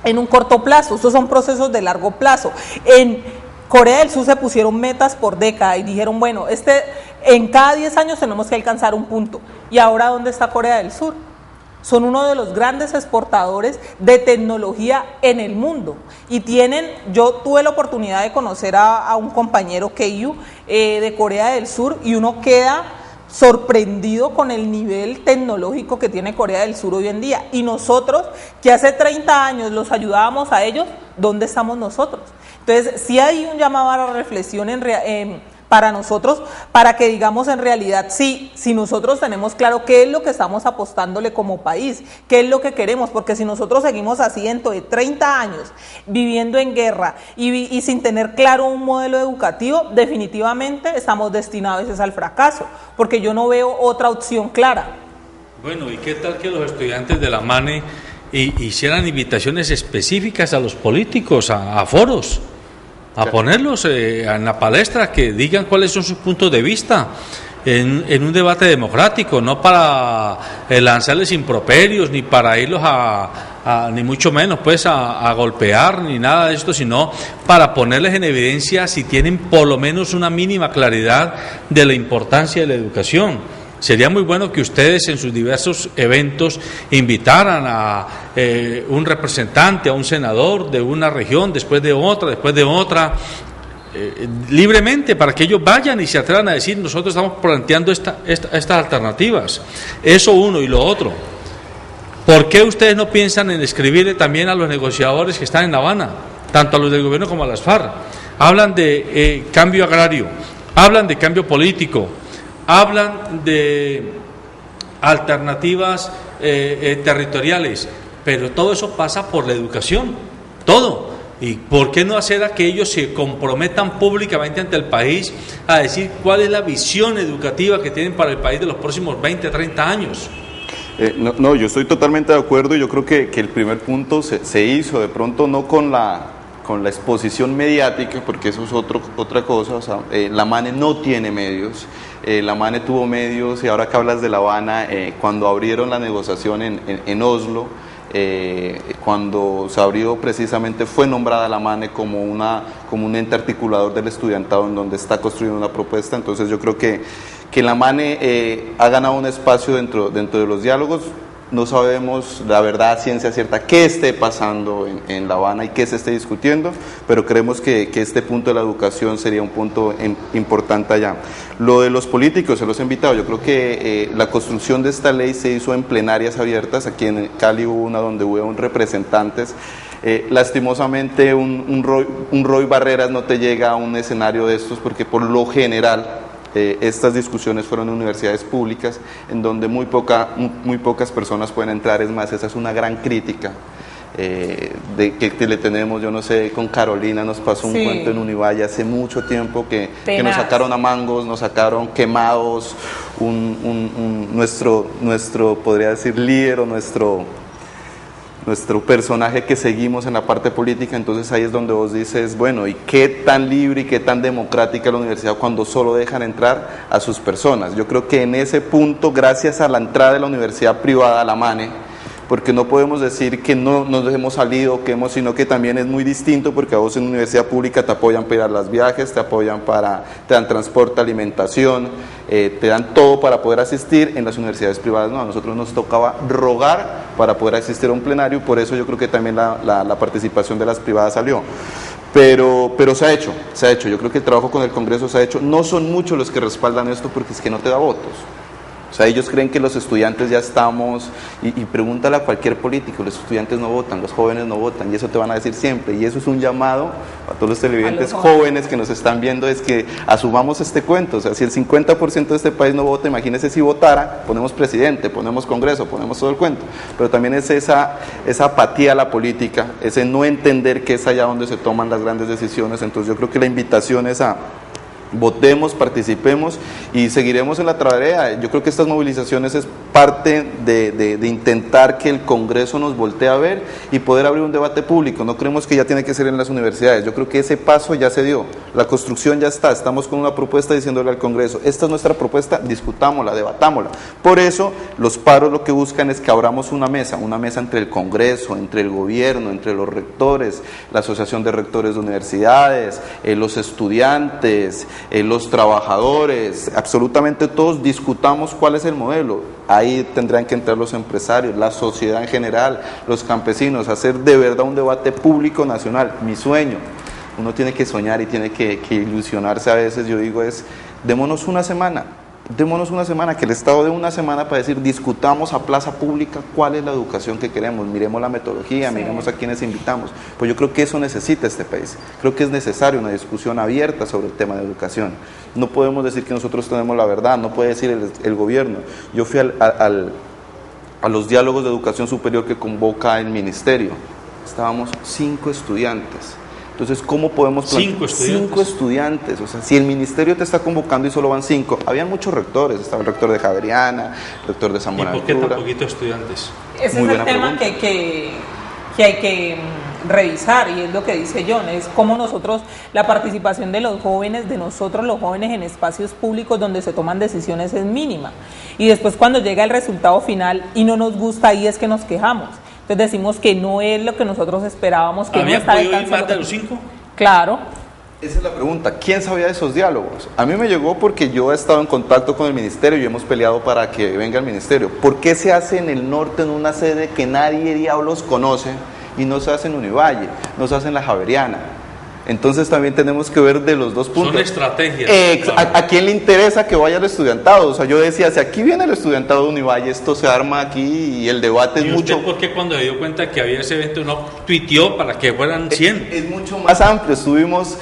en un corto plazo, estos son procesos de largo plazo. En Corea del Sur se pusieron metas por década y dijeron, bueno, en cada 10 años tenemos que alcanzar un punto. ¿Y ahora dónde está Corea del Sur? Son uno de los grandes exportadores de tecnología en el mundo. Y yo tuve la oportunidad de conocer a un compañero Keiyu de Corea del Sur, y uno queda sorprendido con el nivel tecnológico que tiene Corea del Sur hoy en día. Y nosotros, que hace 30 años los ayudábamos a ellos, ¿dónde estamos nosotros? Entonces, sí hay un llamado a la reflexión para nosotros, para que digamos en realidad, si nosotros tenemos claro qué es lo que estamos apostándole como país, qué es lo que queremos, porque si nosotros seguimos así dentro de 30 años viviendo en guerra y sin tener claro un modelo educativo, definitivamente estamos destinados a veces al fracaso, porque yo no veo otra opción clara. Bueno, ¿y qué tal que los estudiantes de la MANE hicieran invitaciones específicas a los políticos, a foros? A ponerlos en la palestra, que digan cuáles son sus puntos de vista en un debate democrático, no para lanzarles improperios, ni para irlos ni mucho menos pues a golpear, ni nada de esto, sino para ponerles en evidencia si tienen por lo menos una mínima claridad de la importancia de la educación. Sería muy bueno que ustedes en sus diversos eventos invitaran a un representante, a un senador de una región, después de otra, libremente, para que ellos vayan y se atrevan a decir: nosotros estamos planteando estas alternativas. Eso uno. Y lo otro, ¿por qué ustedes no piensan en escribirle también a los negociadores que están en La Habana, tanto a los del gobierno como a las FARC? Hablan de cambio agrario, hablan de cambio político, hablan de alternativas territoriales, pero todo eso pasa por la educación, todo. ¿Y por qué no hacer a que ellos se comprometan públicamente ante el país a decir cuál es la visión educativa que tienen para el país de los próximos 20, 30 años? No, yo estoy totalmente de acuerdo, y yo creo que el primer punto se hizo, de pronto no con la exposición mediática, porque eso es otra cosa. O sea, la MANE no tiene medios. La MANE tuvo medios, y ahora que hablas de La Habana, cuando abrieron la negociación en Oslo, cuando se abrió, precisamente fue nombrada la MANE como un ente articulador del estudiantado, en donde está construyendo una propuesta. Entonces yo creo que la MANE ha ganado un espacio dentro de los diálogos. No sabemos la verdad, ciencia cierta, qué esté pasando en La Habana y qué se esté discutiendo, pero creemos que este punto de la educación sería un punto importante allá. Lo de los políticos, se los he invitado. Yo creo que la construcción de esta ley se hizo en plenarias abiertas. Aquí en Cali hubo una donde hubo representantes. Lastimosamente un Roy Barreras no te llega a un escenario de estos, porque por lo general estas discusiones fueron en universidades públicas, en donde muy pocas personas pueden entrar. Es más, esa es una gran crítica de que le tenemos. Yo no sé, con Carolina nos pasó un cuento en Univalle hace mucho tiempo, que nos sacaron a mangos, nos sacaron quemados, nuestro podría decir líder, o nuestro personaje que seguimos en la parte política. Entonces ahí es donde vos dices, bueno, ¿y qué tan libre y qué tan democrática es la universidad cuando solo dejan entrar a sus personas? Yo creo que en ese punto, gracias a la entrada de la universidad privada, la MANE, porque no podemos decir que no nos hemos salido, sino que también es muy distinto, porque a vos en universidad pública te apoyan para los viajes, te dan transporte, alimentación, te dan todo para poder asistir. En las universidades privadas no, a nosotros nos tocaba rogar para poder asistir a un plenario. Por eso yo creo que también la participación de las privadas salió. Pero se ha hecho, yo creo que el trabajo con el Congreso se ha hecho. No son muchos los que respaldan esto, porque es que no te da votos. O sea, ellos creen que los estudiantes ya estamos, y pregúntale a cualquier político, los estudiantes no votan, los jóvenes no votan, y eso te van a decir siempre. Y eso es un llamado a todos los televidentes jóvenes que nos están viendo, es que asumamos este cuento. O sea, si el 50% de este país no vota, imagínense si votara, ponemos presidente, ponemos Congreso, ponemos todo el cuento. Pero también es esa apatía a la política, ese no entender que es allá donde se toman las grandes decisiones. Entonces yo creo que la invitación es a votemos, participemos y seguiremos en la tarea. Yo creo que estas movilizaciones es parte de intentar que el Congreso nos voltee a ver y poder abrir un debate público. No creemos que ya tiene que ser en las universidades. Yo creo que ese paso ya se dio, la construcción ya está. Estamos con una propuesta diciéndole al Congreso: esta es nuestra propuesta, discutámosla, debatámosla. Por eso los paros lo que buscan es que abramos una mesa entre el Congreso, entre el gobierno, entre los rectores, la Asociación de Rectores de Universidades, los estudiantes, los trabajadores, absolutamente todos, discutamos cuál es el modelo. Ahí tendrán que entrar los empresarios, la sociedad en general, los campesinos, hacer de verdad un debate público nacional. Mi sueño, uno tiene que soñar y tiene que ilusionarse a veces. Yo digo, démonos una semana, Démonos una semana, que el Estado dé una semana para decir, discutamos a plaza pública cuál es la educación que queremos, miremos la metodología, miremos a quienes invitamos. Pues yo creo que eso necesita este país. Creo que es necesaria una discusión abierta sobre el tema de educación. No podemos decir que nosotros tenemos la verdad, no puede decir el gobierno. Yo fui a los diálogos de educación superior que convoca el ministerio. Estábamos 5 estudiantes. Entonces, ¿cómo podemos plantear? 5 estudiantes. O sea, si el ministerio te está convocando y solo van 5, habían muchos rectores, estaba el rector de Javeriana, el rector de San Buenaventura. ¿Y por qué tan poquitos estudiantes? Ese es el tema que hay que revisar, y es lo que dice John, es cómo nosotros, la participación de los jóvenes, de nosotros los jóvenes en espacios públicos donde se toman decisiones es mínima. Y después cuando llega el resultado final y no nos gusta, ahí es que nos quejamos. Entonces decimos que no es lo que nosotros esperábamos, que no está ¿Habían podido ir más de los 5? Claro. Esa es la pregunta, ¿quién sabía de esos diálogos? A mí me llegó porque yo he estado en contacto con el ministerio y hemos peleado para que venga el ministerio. ¿Por qué se hace en el norte en una sede que nadie diablos conoce y no se hace en Univalle, no se hace en la Javeriana? Entonces también tenemos que ver de los dos puntos. Son estrategias. ¿A quién le interesa que vaya el estudiantado? O sea, yo decía, si aquí viene el estudiantado de Univalle, esto se arma aquí y el debate es mucho... ¿Y usted por qué cuando se dio cuenta que había ese evento no tuiteó para que fueran 100? Es mucho más amplio. Estuvimos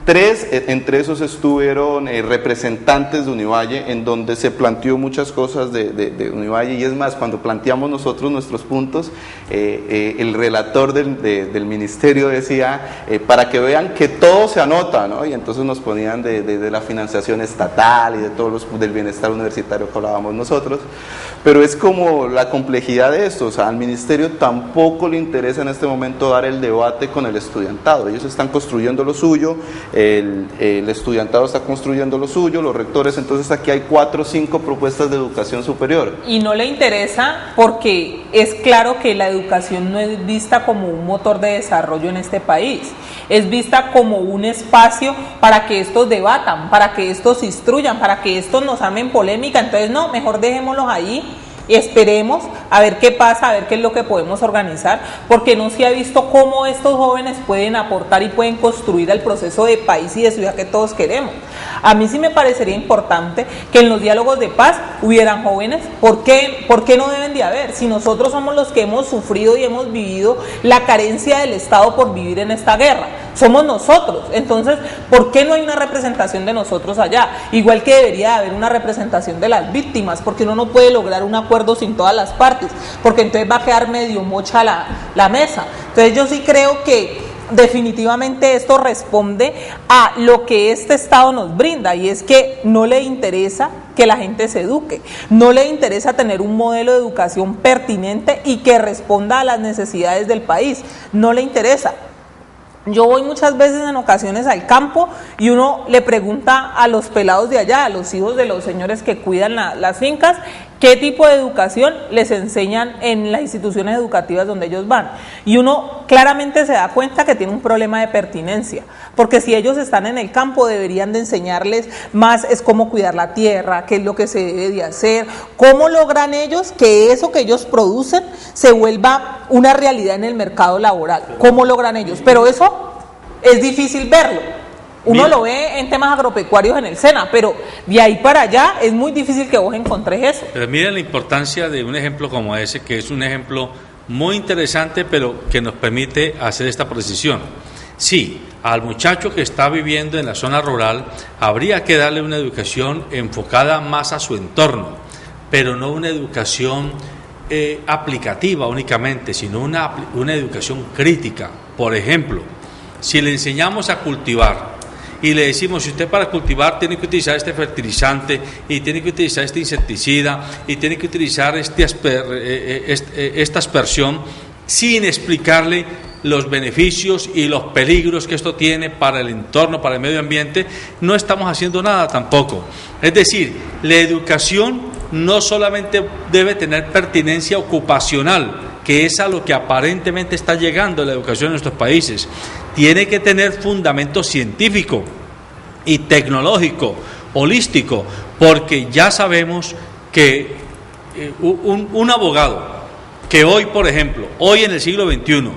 3, entre esos estuvieron representantes de Univalle, en donde se planteó muchas cosas de Univalle, y es más, cuando planteamos nosotros nuestros puntos, el relator del ministerio decía, para que vean que todo se anota, ¿no? Y entonces nos ponían de la financiación estatal y de todos los del bienestar universitario que hablábamos nosotros, pero es como la complejidad de esto, o sea, al ministerio tampoco le interesa en este momento dar el debate con el estudiantado, ellos están construyendo lo suyo, el estudiantado está construyendo lo suyo, los rectores, entonces aquí hay 4 o 5 propuestas de educación superior. Y no le interesa porque es claro que la educación no es vista como un motor de desarrollo en este país, es vista como un espacio para que estos debatan, para que estos instruyan, para que estos nos armen polémica, entonces no, mejor dejémoslos ahí. Y esperemos a ver qué pasa, a ver qué es lo que podemos organizar, porque no se ha visto cómo estos jóvenes pueden aportar y pueden construir el proceso de país y de ciudad que todos queremos. A mí sí me parecería importante que en los diálogos de paz hubieran jóvenes. ¿Por qué no deben de haber? Si nosotros somos los que hemos sufrido y hemos vivido la carencia del Estado por vivir en esta guerra, somos nosotros. Entonces, ¿por qué no hay una representación de nosotros allá? Igual que debería haber una representación de las víctimas, porque uno no puede lograr un acuerdo sin todas las partes, porque entonces va a quedar medio mocha la mesa. Entonces yo sí creo que definitivamente esto responde a lo que este Estado nos brinda, y es que no le interesa que la gente se eduque, no le interesa tener un modelo de educación pertinente y que responda a las necesidades del país, no le interesa. Yo voy muchas veces en ocasiones al campo y uno le pregunta a los pelados de allá, a los hijos de los señores que cuidan las fincas, qué tipo de educación les enseñan en las instituciones educativas donde ellos van. Y uno claramente se da cuenta que tiene un problema de pertinencia, porque si ellos están en el campo deberían de enseñarles más, es cómo cuidar la tierra, qué es lo que se debe de hacer, cómo logran ellos que eso que ellos producen se vuelva una realidad en el mercado laboral, cómo logran ellos, pero eso es difícil verlo. Uno lo ve en temas agropecuarios en el SENA, pero de ahí para allá es muy difícil que vos encontres eso. Pero miren la importancia de un ejemplo como ese, que es un ejemplo muy interesante, pero que nos permite hacer esta precisión. Sí, al muchacho que está viviendo en la zona rural habría que darle una educación enfocada más a su entorno, pero no una educación aplicativa únicamente, sino una educación crítica. Por ejemplo, si le enseñamos a cultivar y le decimos, si usted para cultivar tiene que utilizar este fertilizante y tiene que utilizar este insecticida y tiene que utilizar esta aspersión, sin explicarle los beneficios y los peligros que esto tiene para el entorno, para el medio ambiente, no estamos haciendo nada tampoco. Es decir, la educación no solamente debe tener pertinencia ocupacional, que es a lo que aparentemente está llegando la educación en nuestros países, tiene que tener fundamento científico y tecnológico, holístico, porque ya sabemos que un abogado que hoy, por ejemplo, hoy en el siglo XXI,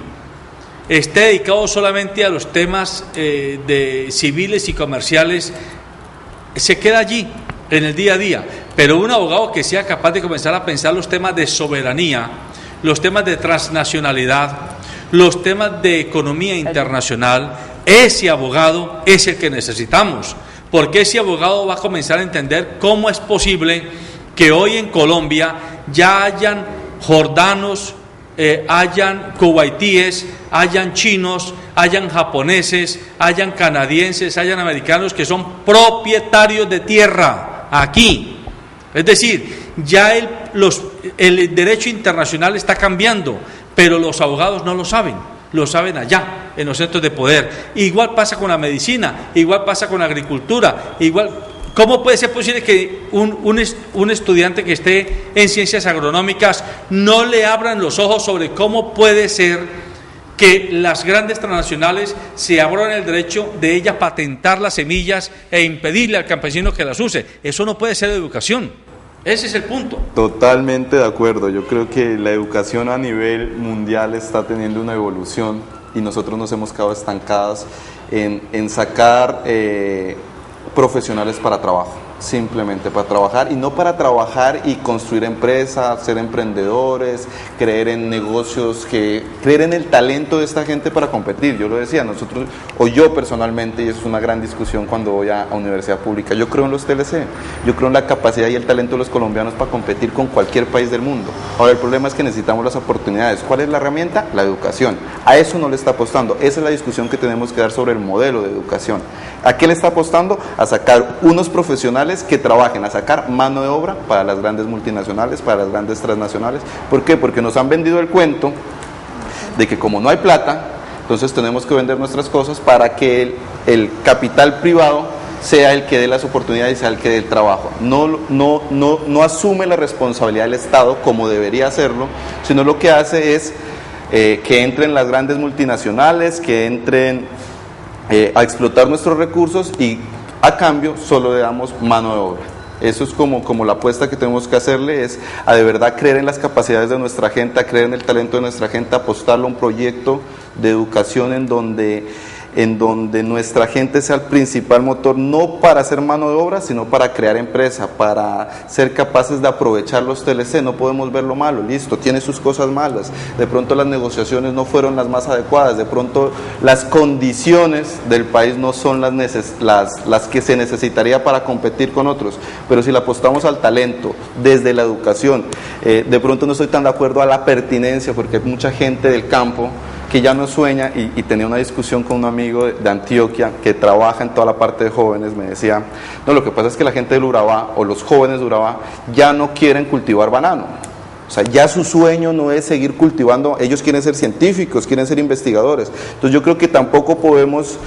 esté dedicado solamente a los temas de civiles y comerciales, se queda allí, en el día a día, pero un abogado que sea capaz de comenzar a pensar los temas de soberanía, los temas de transnacionalidad, los temas de economía internacional, ese abogado es el que necesitamos, porque ese abogado va a comenzar a entender cómo es posible que hoy en Colombia ya hayan jordanos, hayan kuwaitíes, hayan chinos, hayan japoneses, hayan canadienses, hayan americanos que son propietarios de tierra aquí. Es decir, ya el derecho internacional está cambiando, pero los abogados no lo saben allá, en los centros de poder. Igual pasa con la medicina, igual pasa con la agricultura, igual. ¿Cómo puede ser posible que un estudiante que esté en ciencias agronómicas no le abran los ojos sobre cómo puede ser que las grandes transnacionales se abran el derecho de ellas patentar las semillas e impedirle al campesino que las use? Eso no puede ser educación. Ese es el punto. Totalmente de acuerdo. Yo creo que la educación a nivel mundial está teniendo una evolución y nosotros nos hemos quedado estancados en sacar profesionales para trabajo, simplemente para trabajar, y no para trabajar y construir empresas, ser emprendedores, creer en negocios, creer en el talento de esta gente para competir. Yo lo decía, nosotros, o yo personalmente, y es una gran discusión cuando voy a universidad pública, yo creo en los TLC, yo creo en la capacidad y el talento de los colombianos para competir con cualquier país del mundo. Ahora el problema es que necesitamos las oportunidades. ¿Cuál es la herramienta? La educación. A eso no le está apostando. Esa es la discusión que tenemos que dar sobre el modelo de educación. ¿A qué le está apostando? A sacar unos profesionales que trabajen, a sacar mano de obra para las grandes multinacionales, para las grandes transnacionales. ¿Por qué? Porque nos han vendido el cuento de que como no hay plata, entonces tenemos que vender nuestras cosas para que el capital privado sea el que dé las oportunidades y sea el que dé el trabajo. No asume la responsabilidad del Estado como debería hacerlo, sino lo que hace es que entren las grandes multinacionales, que entren a explotar nuestros recursos y a cambio solo le damos mano de obra. Eso es como la apuesta que tenemos que hacerle, es a de verdad creer en las capacidades de nuestra gente, a creer en el talento de nuestra gente, a apostarle a un proyecto de educación en donde nuestra gente sea el principal motor, no para hacer mano de obra, sino para crear empresa, para ser capaces de aprovechar los TLC. No podemos ver lo malo, listo, tiene sus cosas malas, de pronto las negociaciones no fueron las más adecuadas, de pronto las condiciones del país no son las que se necesitaría para competir con otros, pero si le apostamos al talento desde la educación, de pronto no estoy tan de acuerdo a la pertinencia, porque hay mucha gente del campo que ya no sueña, y tenía una discusión con un amigo de Antioquia que trabaja en toda la parte de jóvenes. Me decía, no, lo que pasa es que la gente del Urabá o los jóvenes de Urabá ya no quieren cultivar banano. O sea, ya su sueño no es seguir cultivando, ellos quieren ser científicos, quieren ser investigadores. Entonces yo creo que tampoco podemos,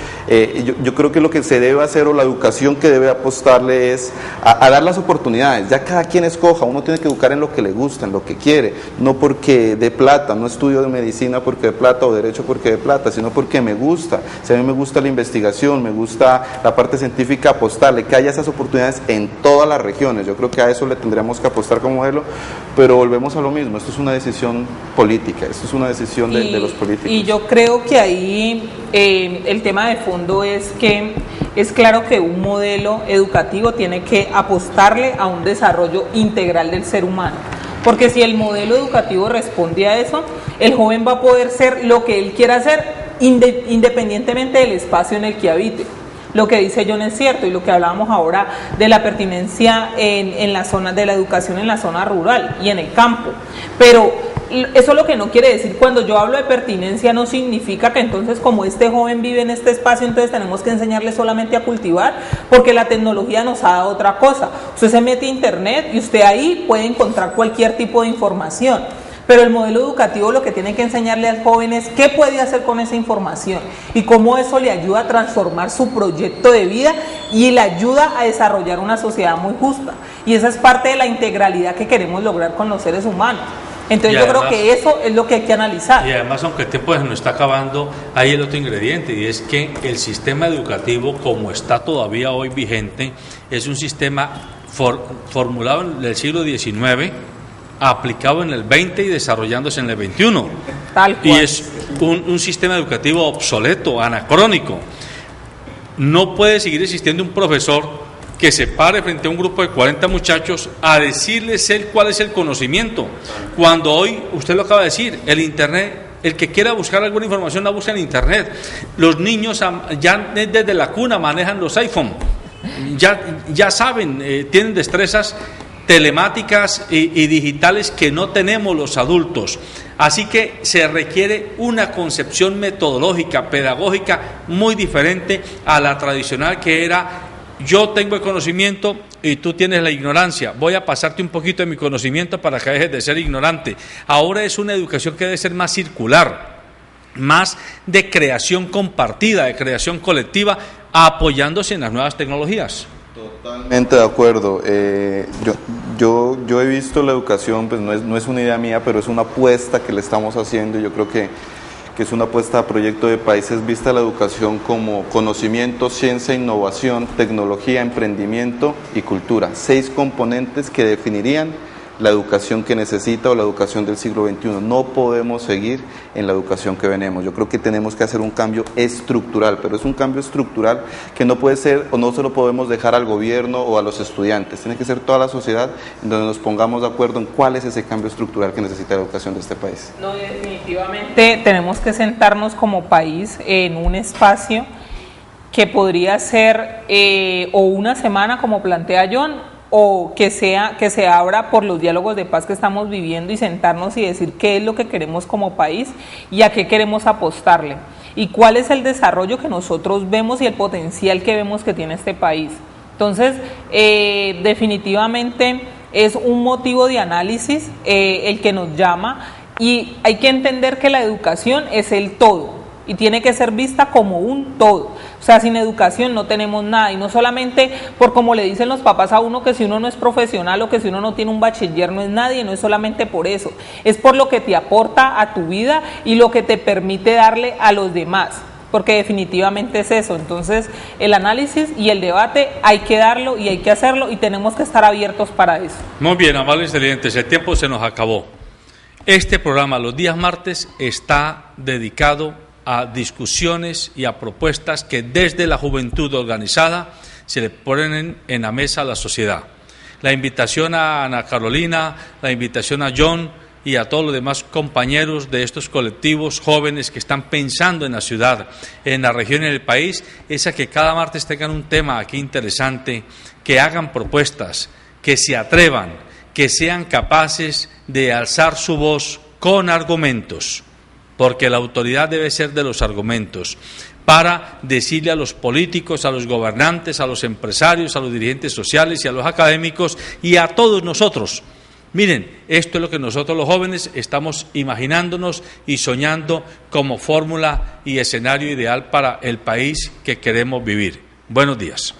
yo creo que lo que se debe hacer, o la educación que debe apostarle, es a dar las oportunidades. Ya cada quien escoja, uno tiene que educar en lo que le gusta, en lo que quiere, no porque de plata. No estudio de medicina porque de plata, o derecho porque de plata, sino porque me gusta. Si a mí me gusta la investigación, me gusta la parte científica, apostarle, que haya esas oportunidades en todas las regiones. Yo creo que a eso le tendríamos que apostar como modelo, pero volvemos a lo mismo, esto es una decisión política, esto es una decisión de los políticos. Y yo creo que ahí el tema de fondo es que es claro que un modelo educativo tiene que apostarle a un desarrollo integral del ser humano, porque si el modelo educativo responde a eso, el joven va a poder ser lo que él quiera hacer independientemente del espacio en el que habite. Lo que dice John es cierto, y lo que hablábamos ahora de la pertinencia en la zona de la educación en la zona rural y en el campo. Pero eso lo que no quiere decir, cuando yo hablo de pertinencia, no significa que entonces, como este joven vive en este espacio, entonces tenemos que enseñarle solamente a cultivar, porque la tecnología nos ha dado otra cosa. Usted se mete a internet y usted ahí puede encontrar cualquier tipo de información. Pero el modelo educativo lo que tiene que enseñarle al joven es qué puede hacer con esa información y cómo eso le ayuda a transformar su proyecto de vida y le ayuda a desarrollar una sociedad muy justa. Y esa es parte de la integralidad que queremos lograr con los seres humanos. Entonces yo creo que eso es lo que hay que analizar. Y además, aunque el tiempo se nos está acabando, hay el otro ingrediente, y es que el sistema educativo, como está todavía hoy vigente, es un sistema formulado en el siglo XIX, aplicado en el 20 y desarrollándose en el 21. Tal cual. Y es un sistema educativo obsoleto, anacrónico. No puede seguir existiendo un profesor que se pare frente a un grupo de 40 muchachos a decirles cuál es el conocimiento. Cuando hoy, usted lo acaba de decir, el Internet, el que quiera buscar alguna información la busca en Internet. Los niños ya desde la cuna manejan los iPhone, ya saben, tienen destrezas telemáticas y digitales que no tenemos los adultos. Así que se requiere una concepción metodológica, pedagógica muy diferente a la tradicional, que era: yo tengo el conocimiento y tú tienes la ignorancia, voy a pasarte un poquito de mi conocimiento para que dejes de ser ignorante. Ahora es una educación que debe ser más circular, más de creación compartida, de creación colectiva, apoyándose en las nuevas tecnologías. Totalmente de acuerdo. Yo he visto la educación, pues no es una idea mía, pero es una apuesta que le estamos haciendo, y yo creo que es una apuesta a proyecto de país, es vista la educación como conocimiento, ciencia, innovación, tecnología, emprendimiento y cultura. 6 componentes que definirían la educación que necesita, o la educación del siglo XXI. No podemos seguir en la educación que venimos. Yo creo que tenemos que hacer un cambio estructural, pero es un cambio estructural que no puede ser, o no se lo podemos dejar al gobierno o a los estudiantes. Tiene que ser toda la sociedad en donde nos pongamos de acuerdo en cuál es ese cambio estructural que necesita la educación de este país. No, definitivamente tenemos que sentarnos como país en un espacio que podría ser o una semana, como plantea John, o que se abra por los diálogos de paz que estamos viviendo, y sentarnos y decir qué es lo que queremos como país y a qué queremos apostarle, y cuál es el desarrollo que nosotros vemos y el potencial que vemos que tiene este país. Entonces, definitivamente es un motivo de análisis el que nos llama, y hay que entender que la educación es el todo y tiene que ser vista como un todo. O sea, sin educación no tenemos nada, y no solamente por como le dicen los papás a uno, que si uno no es profesional o que si uno no tiene un bachiller no es nadie. No es solamente por eso, es por lo que te aporta a tu vida y lo que te permite darle a los demás, porque definitivamente es eso. Entonces, el análisis y el debate hay que darlo y hay que hacerlo, y tenemos que estar abiertos para eso. Muy bien, amables televidentes, el tiempo se nos acabó. Este programa los días martes está dedicado a discusiones y a propuestas que desde la juventud organizada se le ponen en la mesa a la sociedad. La invitación a Ana Carolina, la invitación a John y a todos los demás compañeros de estos colectivos jóvenes que están pensando en la ciudad, en la región y en el país, es a que cada martes tengan un tema aquí interesante, que hagan propuestas, que se atrevan, que sean capaces de alzar su voz con argumentos, porque la autoridad debe ser de los argumentos, para decirle a los políticos, a los gobernantes, a los empresarios, a los dirigentes sociales y a los académicos y a todos nosotros: miren, esto es lo que nosotros los jóvenes estamos imaginándonos y soñando como fórmula y escenario ideal para el país que queremos vivir. Buenos días.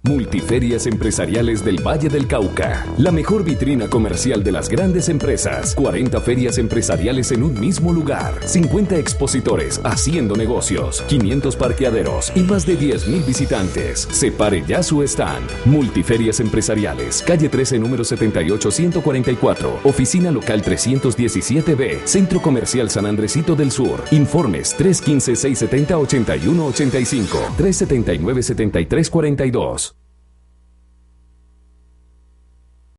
Multiferias Empresariales del Valle del Cauca. La mejor vitrina comercial de las grandes empresas. 40 ferias empresariales en un mismo lugar. 50 expositores haciendo negocios. 500 parqueaderos y más de 10,000 visitantes. Separe ya su stand. Multiferias Empresariales. Calle 13, número 78-144. Oficina local 317B. Centro Comercial San Andresito del Sur. Informes 315-670-8185. 379-7342.